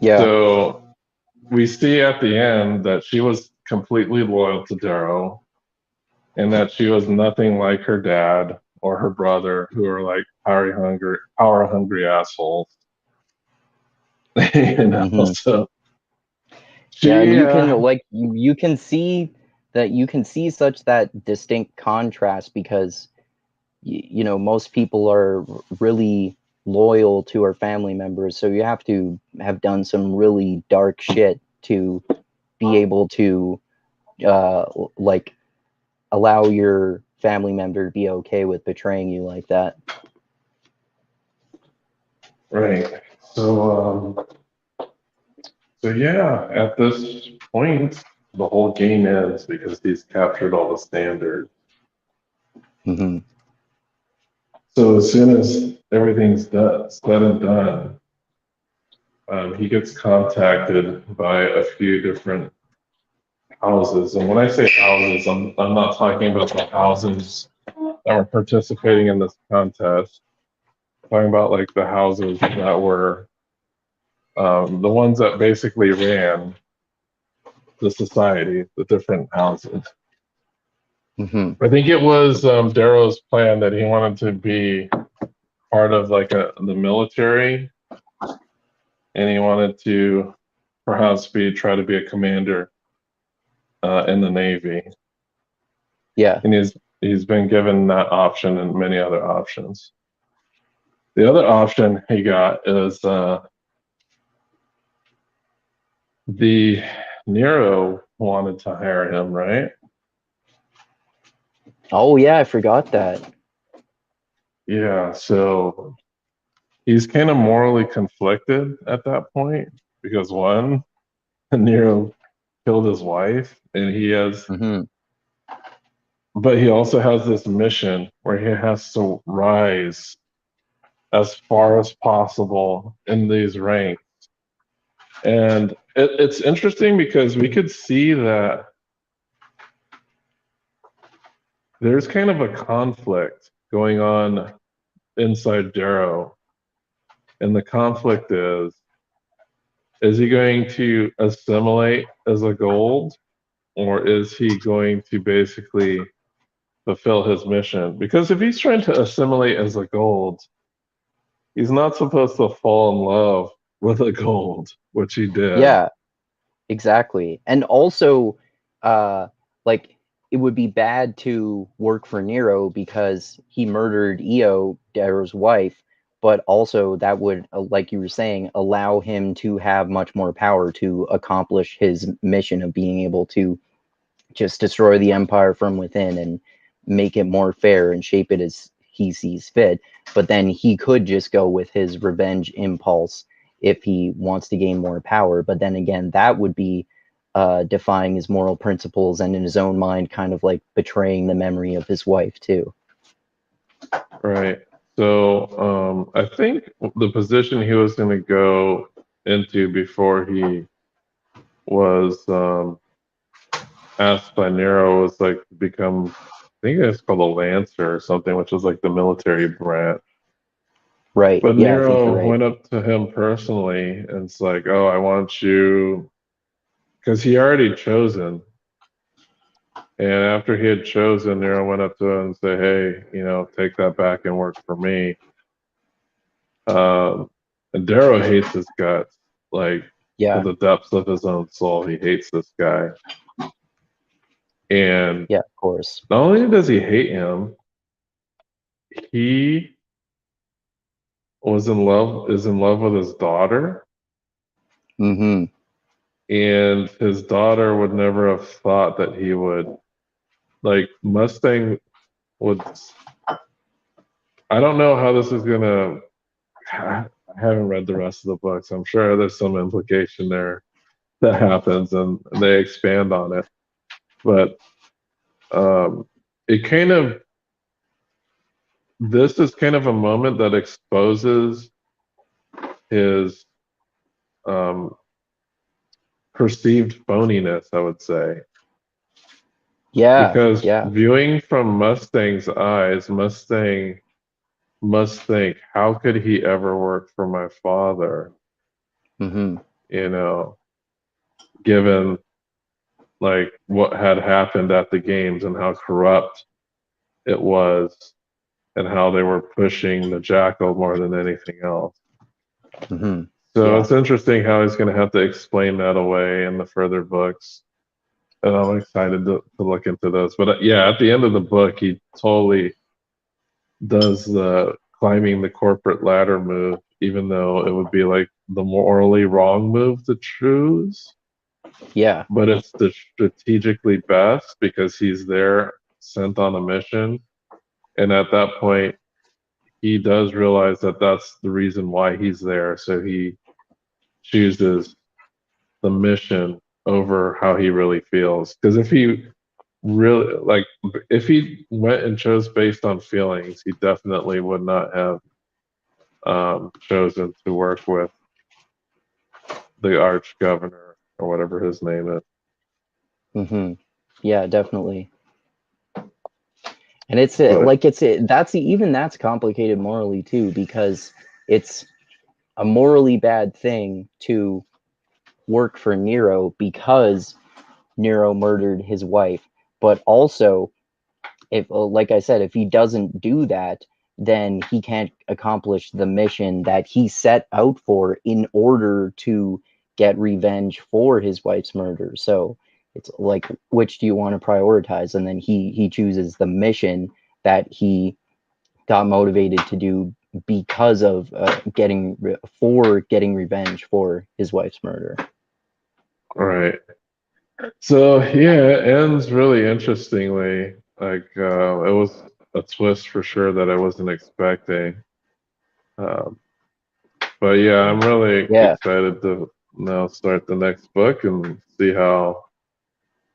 Yeah. So we see at the end that she was completely loyal to Darrow and that she was nothing like her dad or her brother, who are like power hungry assholes. Mm-hmm. So Yeah, and she, you can see that you can see such that distinct contrast because you know most people are really loyal to our family members, so you have to have done some really dark shit to be able to like allow your family member to be okay with betraying you like that. Right. So yeah, at this point, the whole game ends because he's captured all the standards. Hmm. So as soon as everything's done, said and done, he gets contacted by a few different houses. And when I say houses, I'm not talking about the houses that were participating in this contest. I'm talking about like the houses that were the ones that basically ran the society, the different houses. Hmm. I think it was Darrow's plan that he wanted to be part of like the military, and he wanted to perhaps try to be a commander in the Navy. Yeah. And he's been given that option and many other options. The other option he got is the Nero wanted to hire him, right? Oh yeah, I forgot that. Yeah, so he's kind of morally conflicted at that point because one, Nero killed his wife, and he has, Hmm. but he also has this mission where he has to rise as far as possible in these ranks. And it's interesting because we could see that there's kind of a conflict going on inside Darrow. And the conflict is he going to assimilate as a gold, or is he going to basically fulfill his mission? Because if he's trying to assimilate as a gold, he's not supposed to fall in love with a gold, which he did. Yeah, exactly. And also, uh, like it would be bad to work for Nero because he murdered Io, Darrow's wife, but also that would, like you were saying, allow him to have much more power to accomplish his mission of being able to just destroy the empire from within and make it more fair and shape it as he sees fit. But then he could just go with his revenge impulse if he wants to gain more power. But then again, that would be defying his moral principles and in his own mind, kind of like betraying the memory of his wife too. Right. So I think the position he was going to go into before he was asked by Nero was like to become, I think it's called a lancer or something, which is like the military branch. Right. But Yeah, I think you're Nero right. went up to him personally and it's like, oh, I want you, because he already chosen. And after he had chosen, Nero went up to him and said, hey, take that back and work for me. And Darrow hates his guts, like to Yeah. the depths of his own soul. He hates this guy. And Yeah, of course. not only does he hate him, he is in love with his daughter. Hmm. And his daughter would never have thought that he would, like, Mustang would. I don't know how this is going to. I haven't read the rest of the books. I'm sure there's some implication there that happens and they expand on it. But um, it kind of this is kind of a moment that exposes his um, perceived phoniness, I would say, Yeah. because Yeah. viewing from Mustang's eyes, Mustang must think, how could he ever work for my father? Hmm. You know, given like what had happened at the games and how corrupt it was and how they were pushing the jackal more than anything else. Hmm. So Yeah. it's interesting how he's going to have to explain that away in the further books. And I'm excited to look into those. But yeah, at the end of the book, he totally does the climbing the corporate ladder move, even though it would be like the morally wrong move to choose. Yeah. But it's the strategically best because he's there sent on a mission. And at that point, he does realize that that's the reason why he's there. So he chooses the mission over how he really feels. Because if he really, like, if he went and chose based on feelings, he definitely would not have chosen to work with the arch governor or whatever his name is. Mm-hmm. Yeah, definitely. And it's But like that's even that's complicated morally too, because it's a morally bad thing to work for Nero because Nero murdered his wife. But also, if like I said, if he doesn't do that, then he can't accomplish the mission that he set out for in order to get revenge for his wife's murder. So it's like, which do you want to prioritize? And then he chooses the mission that he got motivated to do because of getting revenge for his wife's murder. right. So yeah, it ends really interestingly. Like it was a twist for sure that I wasn't expecting. Um, but yeah, I'm really Yeah, excited to now start the next book and see how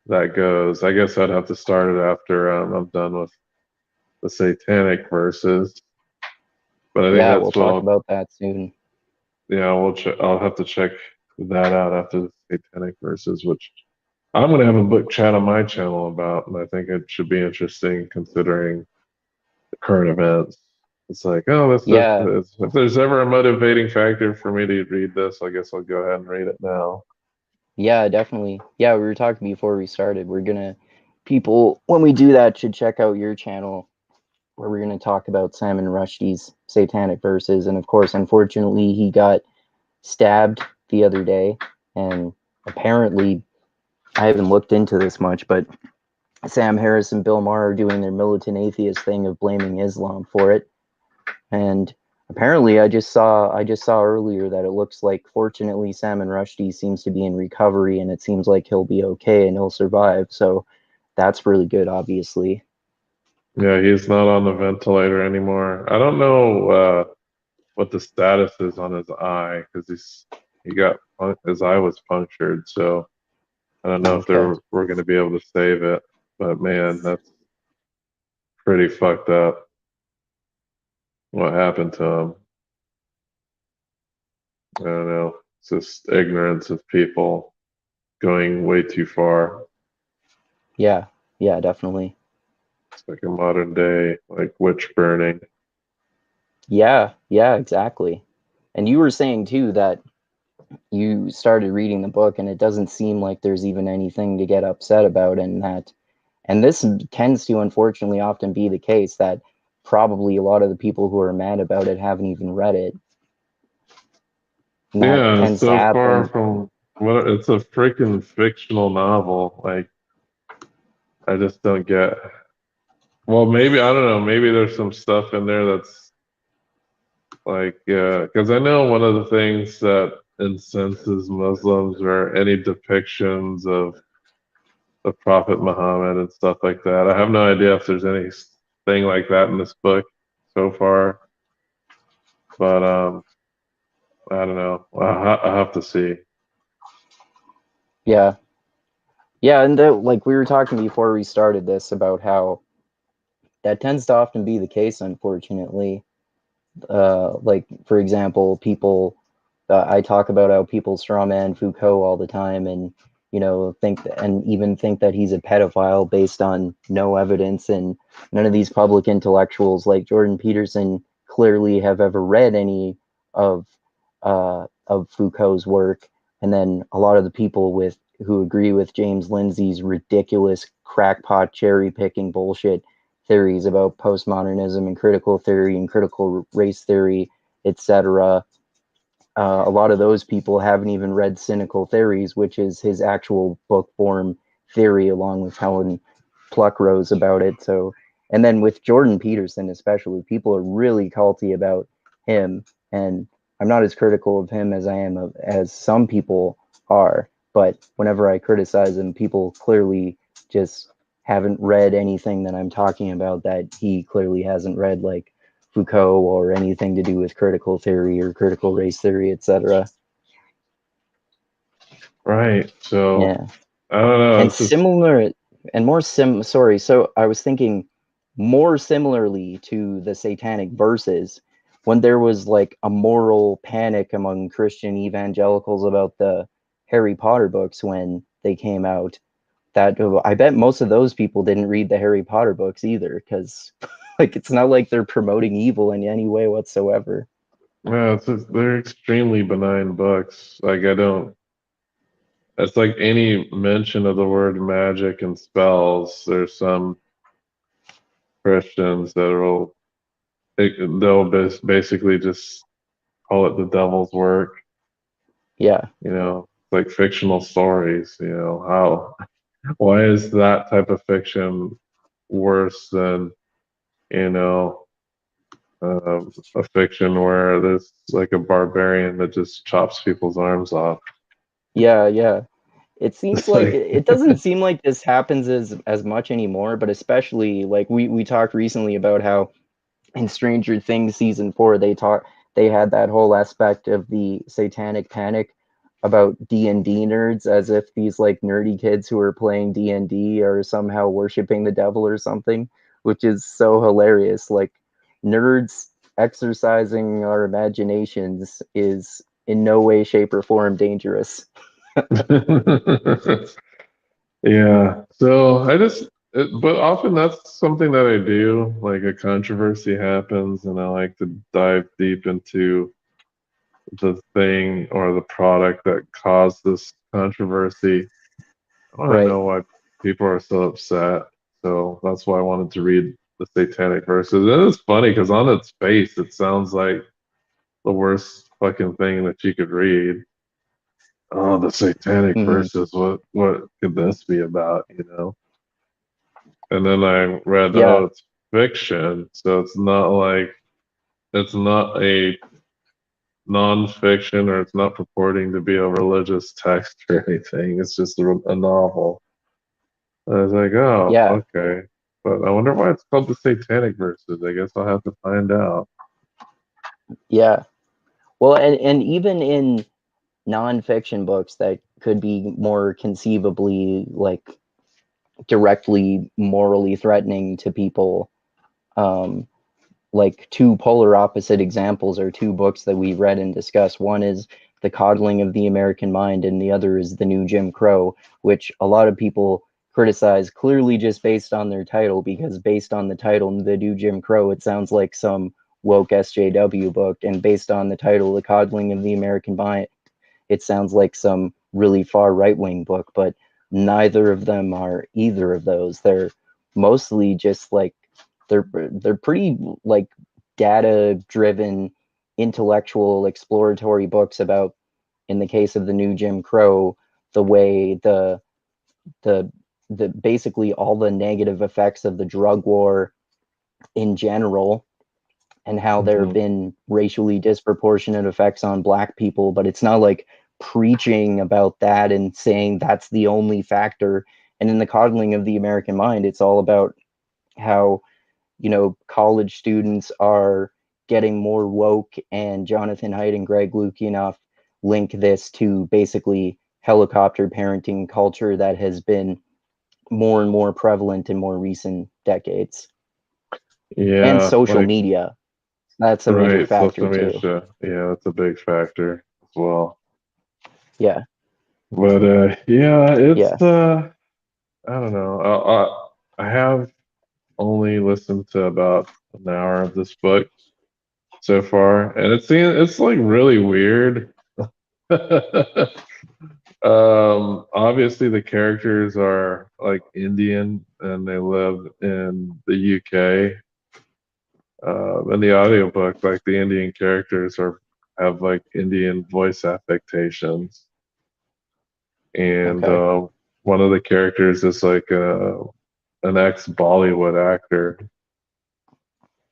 that goes. I guess I'd have to start it after I'm done with the satanic verses. But I think yeah, we'll that's talk what about that soon. yeah, I'll have to check that out after the satanic verses, which I'm going to have a book chat on my channel about, and I think it should be interesting considering the current events. It's like, oh, Yeah, if there's ever a motivating factor for me to read this, I guess I'll go ahead and read it now. yeah, definitely. Yeah, we were talking before we started. We're gonna people when we do that should check out your channel where we're gonna talk about Salman Rushdie's satanic verses. And of course, unfortunately, he got stabbed the other day, and apparently, I haven't looked into this much, but Sam Harris and Bill Maher are doing their militant atheist thing of blaming Islam for it. And apparently, I just saw earlier that it looks like, fortunately, Salman Rushdie seems to be in recovery, and it seems like he'll be okay and he'll survive. So that's really good, obviously. Yeah, he's not on the ventilator anymore. I don't know what the status is on his eye because his eye was punctured, so I don't know if Okay. we're going to be able to save it. But man, that's pretty fucked up what happened to him. I don't know. It's just ignorance of people going way too far. Yeah. Yeah, definitely. It's like a modern day, like witch burning. Yeah. Yeah, exactly. And you were saying too that you started reading the book and it doesn't seem like there's even anything to get upset about, and this tends to unfortunately often be the case, that probably a lot of the people who are mad about it haven't even read it, and that Yeah, tends to so far happen. from what it's a freaking fictional novel. Like, I just don't get. Well, maybe I don't know. Maybe there's some stuff in there that's like, because I know one of the things that incenses Muslims are any depictions of the Prophet Muhammad and stuff like that. I have no idea if there's anything like that in this book so far, but I don't know. I have to see. Yeah, yeah, and like we were talking before we started this about how that tends to often be the case, unfortunately. Like for example, people I talk about how people strawman Foucault all the time, and and even think that he's a pedophile based on no evidence, and none of these public intellectuals like Jordan Peterson clearly have ever read any of Foucault's work. And then a lot of the people who agree with James Lindsay's ridiculous crackpot cherry picking bullshit theories about postmodernism and critical theory and critical race theory, etc. A lot of those people haven't even read Cynical Theories, which is his actual book form theory, along with Helen Pluckrose about it. So, and then with Jordan Peterson, especially, people are really culty about him, and I'm not as critical of him as I am as some people are. But whenever I criticize him, people clearly just haven't read anything that I'm talking about that he clearly hasn't read, like Foucault or anything to do with critical theory or critical race theory, etc. Right. So Yeah. I don't know. And It's just similar and more sorry, so I was thinking more similarly to the satanic verses, when there was like a moral panic among Christian evangelicals about the Harry Potter books when they came out, that I bet most of those people didn't read the Harry Potter books either, because like it's not like they're promoting evil in any way whatsoever. yeah, it's just, they're extremely benign books. Like I don't. It's like any mention of the word magic and spells. There's some Christians that will they'll basically just call it the devil's work. Yeah, Like fictional stories. How why is that type of fiction worse than you know a fiction where there's like a barbarian that just chops people's arms off? yeah, yeah. It seems It's like like it doesn't seem like this happens as much anymore, but especially like we talked recently about how in Stranger Things season 4 they had that whole aspect of the satanic panic about D&D nerds, as if these like nerdy kids who are playing D&D are somehow worshiping the devil or something, which is so hilarious. Like nerds exercising our imaginations is in no way, shape, or form dangerous. yeah. So but often that's something that I do. Like a controversy happens, and I like to dive deep into the thing or the product that caused this controversy. I want to Right. know why people are so upset. So that's why I wanted to read the Satanic Verses. And it's funny because on its face, it sounds like the worst fucking thing that you could read. Oh, the Satanic Hmm. Verses. What could this be about? And then I read, oh, Yeah. it's fiction, so it's not a nonfiction or it's not purporting to be a religious text or anything. It's just a novel. I was like, oh, Yeah. okay. But I wonder why it's called the Satanic Verses. I guess I'll have to find out. Yeah. Well, and even in nonfiction books that could be more conceivably like directly morally threatening to people, um, like two polar opposite examples are two books that we read and discussed. One is The Coddling of the American Mind, and the other is The New Jim Crow, which a lot of people criticize clearly just based on their title, because based on the title, The New Jim Crow, it sounds like some woke SJW book, and based on the title, The Coddling of the American Mind, it sounds like some really far right wing book, but neither of them are either of those. They're mostly just like they're pretty like data driven, intellectual, exploratory books about, in the case of the New Jim Crow, the way the the basically all the negative effects of the drug war in general, and how there have Hmm. been racially disproportionate effects on black people, but it's not like preaching about that and saying that's the only factor. And in The Coddling of the American Mind, it's all about how, college students are getting more woke, and Jonathan Haidt and Greg Lukianoff link this to basically helicopter parenting culture that has been more and more prevalent in more recent decades, and Yeah, social like media. That's a major right, factor social too. media. Yeah, that's a big factor as well. Yeah. But yeah, it's Yeah. I don't know. I have only listened to about an hour of this book so far, and it's like really weird. Obviously the characters are like Indian and they live in the UK. In the audiobook, like the Indian characters are have like Indian voice affectations, and Okay. one of the characters is like an ex Bollywood actor,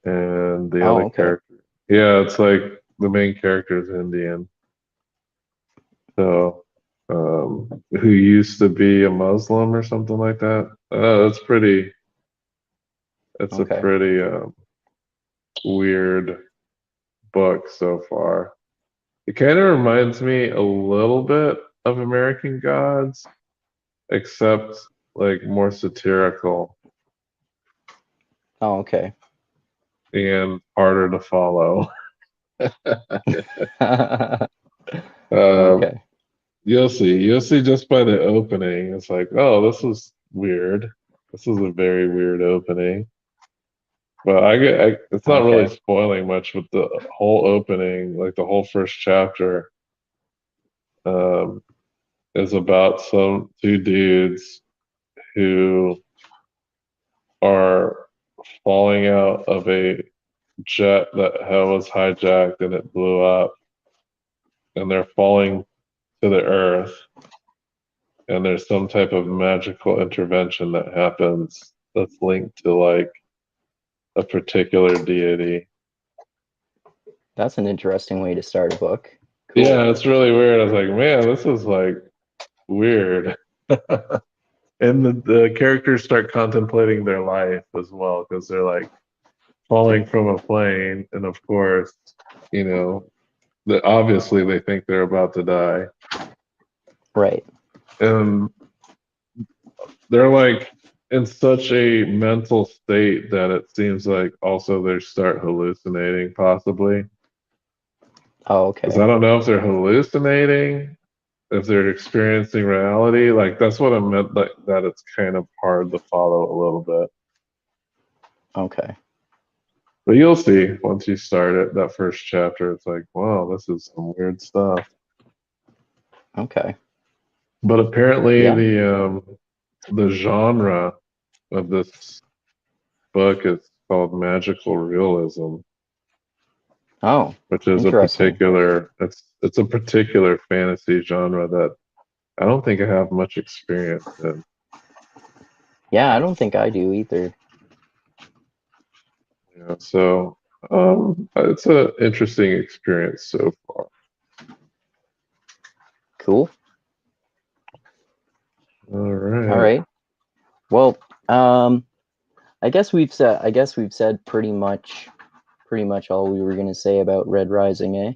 and the Oh, other okay. character, yeah, it's like the main character is Indian. So who used to be a Muslim or something like that. That's pretty. It's a Okay. pretty weird book so far. It kind of reminds me a little bit of American Gods, except like more satirical Oh, okay. and harder to follow. Uh, Okay. you'll see. You'll see just by the opening. It's like, oh, this is weird. This is a very weird opening. But it's not really Okay. spoiling much, but the whole opening, like the whole first chapter, um, is about some two dudes who are falling out of a jet that was hijacked and it blew up, and they're falling to the earth, and there's some type of magical intervention that happens that's linked to like a particular deity. That's an interesting way to start a book. Cool. Yeah, it's really weird. I was like, man, this is like weird. And the characters start contemplating their life as well because they're like falling from a plane, and of course, you know, that obviously they think they're about to die, Right. and they're like in such a mental state that it seems like also they start hallucinating, possibly. Oh, Because I okay. don't know if they're hallucinating, if they're experiencing reality. Like that's what I meant. Like that, it's kind of hard to follow a little bit. Okay. But you'll see once you start it, that first chapter, it's like, wow, this is some weird stuff. Okay. But apparently Yeah. the genre of this book is called magical realism, Oh, which is a interesting. particular it's a particular fantasy genre that I don't think I have much experience in. Yeah, I don't think I do either. You know, so it's an interesting experience so far. Cool. All All right. right. Well, um, I guess we've said pretty much all we were gonna say about Red Rising, eh?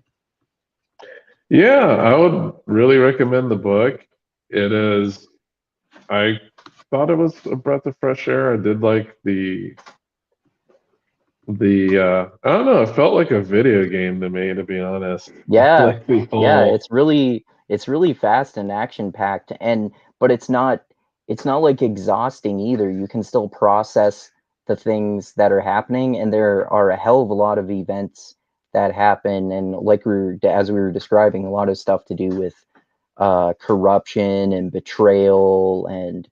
Yeah, I would really recommend the book. It is, I thought it was a breath of fresh air. I did like I don't know, it felt like a video game to me, to be honest. Yeah, Like the yeah, whole, it's really fast and action packed, and but it's not like exhausting either. You can still process the things that are happening, and there are a hell of a lot of events that happen, and like as we were describing, a lot of stuff to do with corruption and betrayal and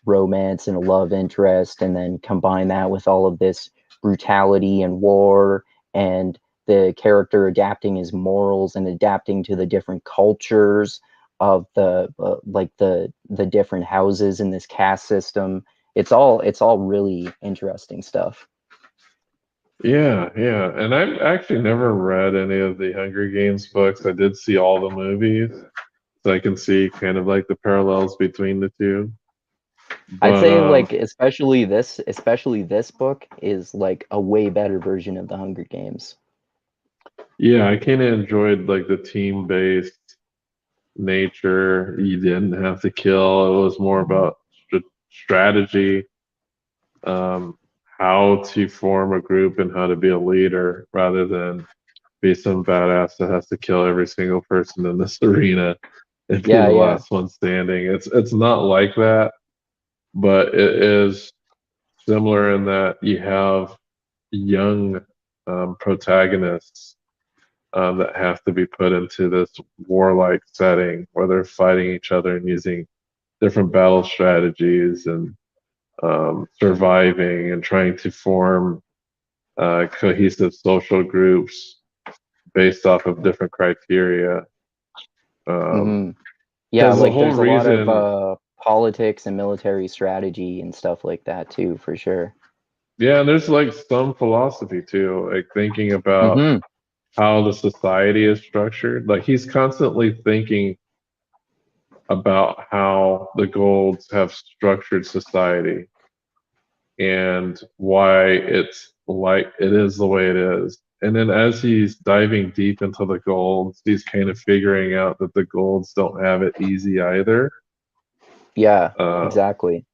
romance and a love interest, and then combine that with all of this brutality and war and the character adapting his morals and adapting to the different cultures of the different houses in this caste system. It's all really interesting stuff. yeah, yeah. And I've actually never read any of the Hunger Games books. I did see all the movies, so I can see kind of like the parallels between the two. I'd But say like especially this book is like a way better version of the Hunger Games. yeah, I kind of enjoyed like the team-based nature. You didn't have to kill. It was more about strategy, how to form a group and how to be a leader rather than be some badass that has to kill every single person in this arena and be Yeah, the yeah. last one standing. It's not like that, but it is similar in that you have young protagonists that have to be put into this warlike setting where they're fighting each other and using different battle strategies and surviving and trying to form cohesive social groups based off of different criteria. Um, hmm Yeah, because the like whole there's a lot of reason, politics and military strategy and stuff like that too, for sure. yeah, and there's like some philosophy too, like thinking about hmm how the society is structured. Like he's constantly thinking about how the golds have structured society and why it's like it is the way it is. And then as he's diving deep into the golds, he's kind of figuring out that the golds don't have it easy either. Yeah, Uh, exactly.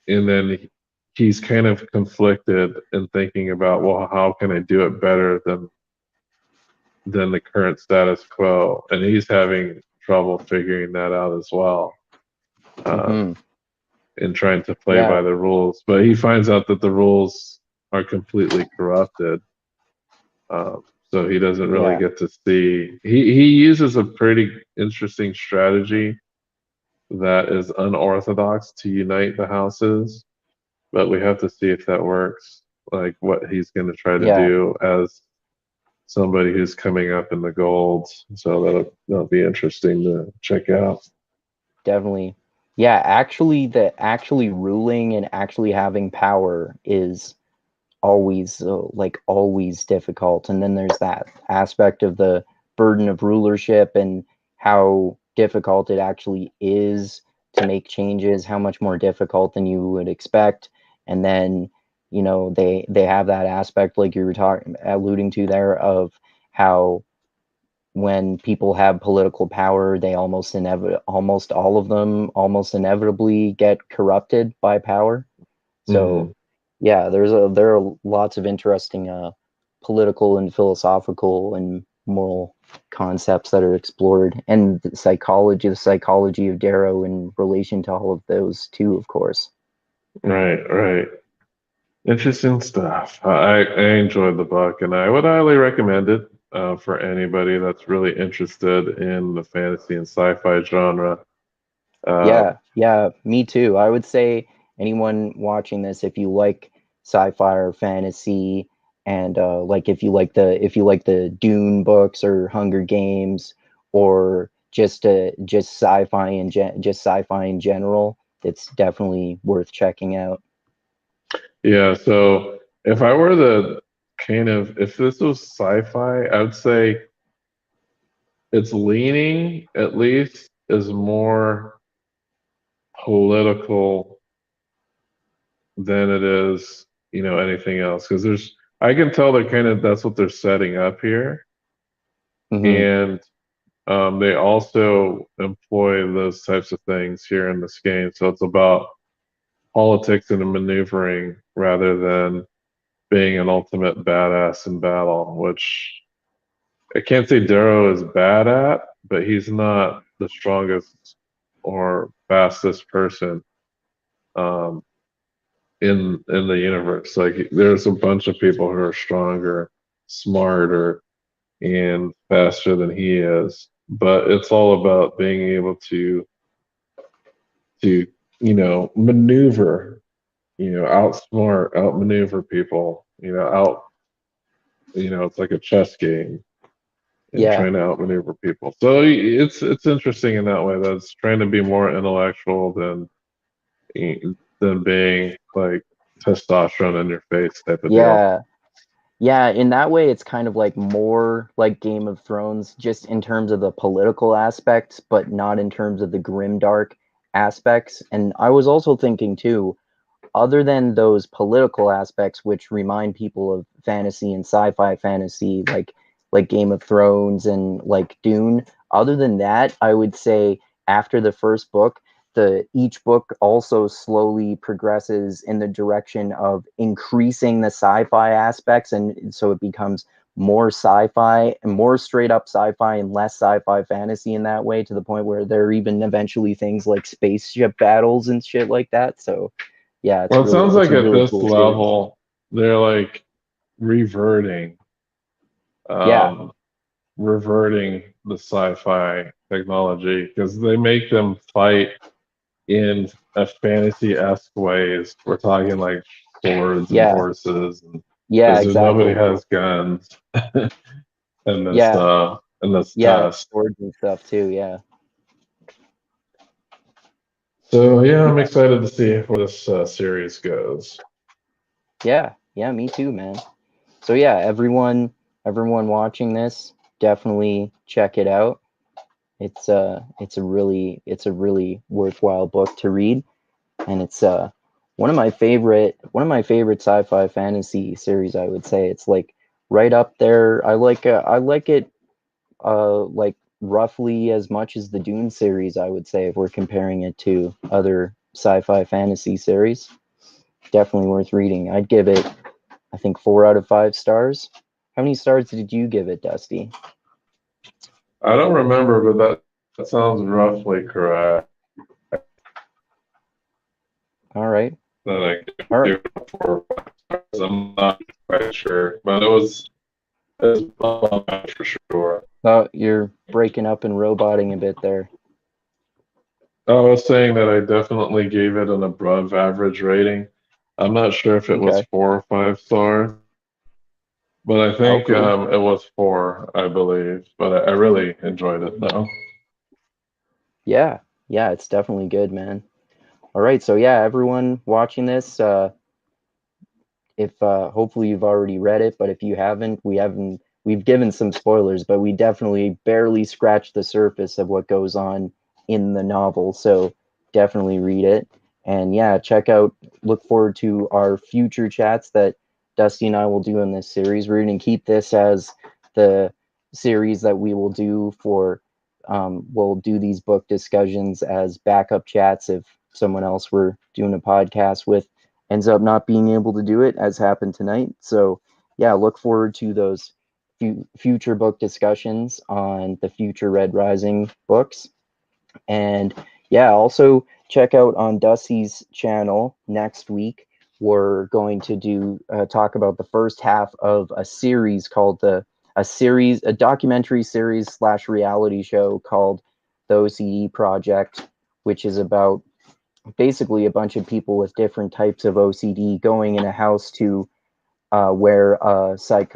and then he's kind of conflicted and thinking about, well, how can I do it better than the current status quo? And he's having trouble figuring that out as well. Hmm. And trying to play Yeah, by the rules. But he finds out that the rules are completely corrupted. So he doesn't really yeah, get to see. He uses a pretty interesting strategy that is unorthodox to unite the houses, but we have to see if that works. Like what he's going to try to yeah, do as somebody who's coming up in the golds. So that'll be interesting to check out. definitely. Yeah, actually, the actually ruling and actually having power is always like always difficult. And then there's that aspect of the burden of rulership and how difficult it actually is to make changes, how much more difficult than you would expect. And then, they have that aspect like you were talking alluding to there of how when people have political power, they almost all of them almost inevitably get corrupted by power. So Hmm. yeah, there are lots of interesting political and philosophical and moral concepts that are explored, and the psychology of Darrow in relation to all of those too, of course. Right, right. Interesting stuff. I enjoyed the book, and I would highly recommend it for anybody that's really interested in the fantasy and sci-fi genre. Um, Yeah, yeah, me too. I would say anyone watching this, if you like sci-fi or fantasy, and like if you like the Dune books or Hunger Games, or just sci-fi in general, it's definitely worth checking out. yeah, so if I were the if this was sci-fi, I would say its leaning at least is more political than it is, anything else. Because I can tell they're that's what they're setting up here. Hmm. And they also employ those types of things here in this game. So it's about politics and maneuvering rather than being an ultimate badass in battle, which I can't say Darrow is bad at, but he's not the strongest or fastest person um, in the universe. Like there's a bunch of people who are stronger, smarter, and faster than he is. But it's all about being able to maneuver, outsmart, outmaneuver people, it's like a chess game and Yeah, trying to outmaneuver people. So it's interesting in that way that it's trying to be more intellectual than being like testosterone in your face type of deal. yeah. Yeah, in that way, it's kind of like more like Game of Thrones, just in terms of the political aspects, but not in terms of the grimdark aspects. And I was also thinking too, other than those political aspects, which remind people of fantasy and sci-fi fantasy, like Game of Thrones and like Dune. Other than that, I would say after the first book, the each book also slowly progresses in the direction of increasing the sci-fi aspects, and so it becomes more sci-fi and more straight up sci-fi and less sci-fi fantasy in that way, to the point where there are even eventually things like spaceship battles and shit like that. So yeah, Well, it sounds it's like a at really this cool series. level, they're like reverting, Yeah, um, reverting the sci-fi technology because they make them fight in a fantasy-esque ways. We're talking like swords and yeah, horses, and yeah, because nobody exactly. has guns Yeah, in this yeah, test. swords and stuff too. Yeah, So yeah, I'm yeah, excited to see where this series goes. yeah, yeah. Me too, man. So yeah, everyone watching this, definitely check it out. It's a really worthwhile book to read, and it's one of my favorite sci-fi fantasy series. I would say it's like right up there. I like it like roughly as much as the Dune series. I would say if we're comparing it to other sci-fi fantasy series, definitely worth reading. I'd give it, I think, 4 out of 5 stars. How many stars did you give it, Dusty? I don't remember, but that sounds roughly correct. All right. That I All right. give it 4 or 5 stars. I'm not quite sure, but it was above average for sure. Oh, you're breaking up and roboting a bit there. I was saying that I definitely gave it an above average rating. I'm not sure if it was Okay. 4 or 5 stars, but I Oh, think cool. it was 4, I believe. But I really enjoyed it though. Yeah. Yeah, it's definitely good, man. All right. So yeah, everyone watching this, if hopefully you've already read it, but if you haven't, we've given some spoilers, but we definitely barely scratched the surface of what goes on in the novel. So definitely read it. And yeah, look forward to our future chats that Dusty and I will do in this series. We're going to keep this as the series that we will do for we'll do these book discussions as backup chats if someone else we're doing a podcast with ends up not being able to do it, as happened tonight. So, yeah, look forward to those future book discussions on the future Red Rising books. And yeah, also check out on Dusty's channel next week. We're going to do talk about the first half of a series called a documentary series slash reality show called the OCD Project, which is about basically a bunch of people with different types of OCD going in a house to where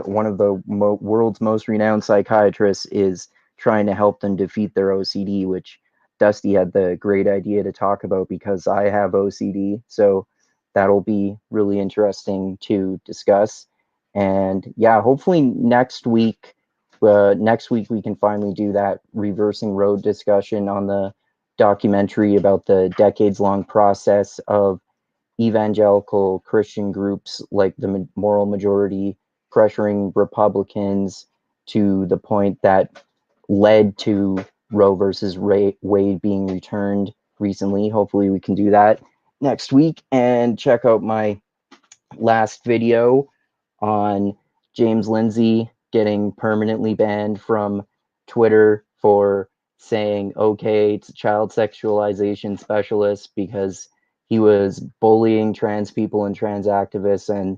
one of the world's most renowned psychiatrists is trying to help them defeat their OCD, which Dusty had the great idea to talk about because I have OCD. So that'll be really interesting to discuss. And yeah, hopefully next week we can finally do that reversing road discussion on the documentary about the decades long process of evangelical Christian groups like the moral majority pressuring Republicans to the point that led to Roe versus Wade being returned recently. Hopefully, we can do that next week. And check out my last video on James Lindsay getting permanently banned from Twitter for saying okay to child sexualization specialists because he was bullying trans people and trans activists and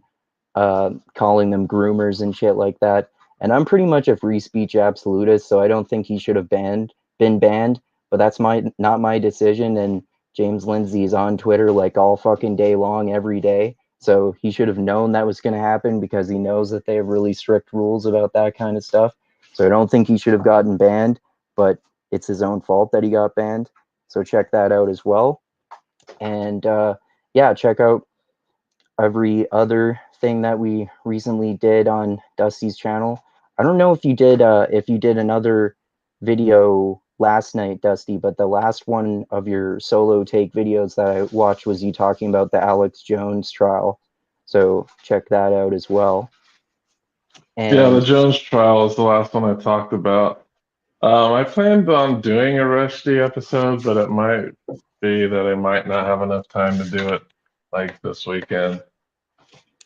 calling them groomers and shit like that. And I'm pretty much a free speech absolutist, so I don't think he should have been banned. But that's not my decision. And James Lindsay is on Twitter like all fucking day long, every day. So he should have known that was going to happen because he knows that they have really strict rules about that kind of stuff. So I don't think he should have gotten banned, but it's his own fault that he got banned. So check that out as well. And yeah, check out every other thing that we recently did on Dusty's channel. I don't know if you did another video last night, Dusty, but the last one of your solo take videos that I watched was you talking about the Alex Jones trial. So check that out as well. Yeah, the And Jones trial is the last one I talked about. I planned on doing a Rushdie episode, but it might be that I might not have enough time to do it like this weekend.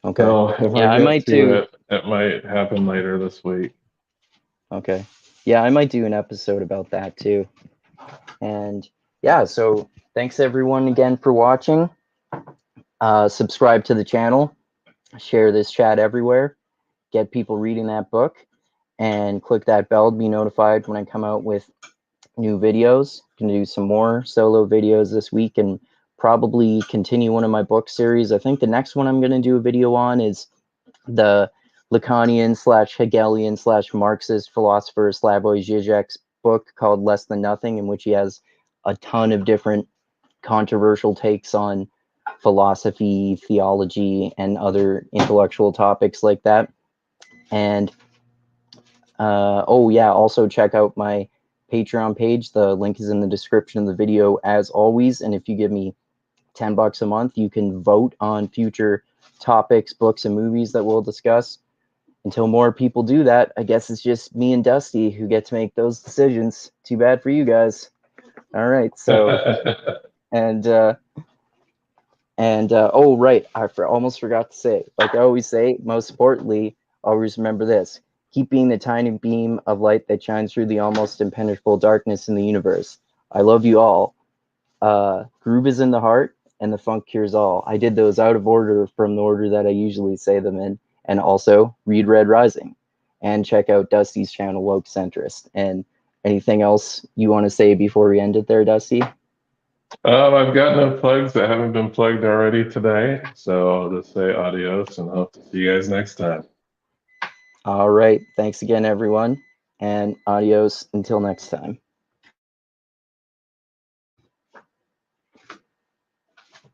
okay. So if I Yeah, I get might to do. it, it might happen later this week. Okay. Yeah, I might do an episode about that too. And yeah, so thanks everyone again for watching. Subscribe to the channel, share this chat everywhere, get people reading that book, and click that bell to be notified when I come out with new videos. Gonna do some more solo videos this week and probably continue one of my book series. I think the next one I'm gonna do a video on is the Lacanian slash Hegelian slash Marxist philosopher Slavoj Žižek's book called Less Than Nothing, in which he has a ton of different controversial takes on philosophy, theology, and other intellectual topics like that. And oh yeah, also check out my Patreon page. The link is in the description of the video as always. And if you give me $10 a month, you can vote on future topics, books, and movies that we'll discuss. Until more people do that, I guess it's just me and Dusty who get to make those decisions. Too bad for you guys. All right, so and oh right, almost forgot to say, like I always say, most importantly, always remember this: keep being the tiny beam of light that shines through the almost impenetrable darkness in the universe. I love you all. Groove is in the heart, and the funk cures all. I did those out of order from the order that I usually say them in. And also, read Red Rising, and check out Dusty's channel, Woke Centrist. And anything else you want to say before we end it there, Dusty? I've got no plugs that haven't been plugged already today, so I'll just say adios and hope to see you guys next time. All right. Thanks again, everyone, and adios until next time.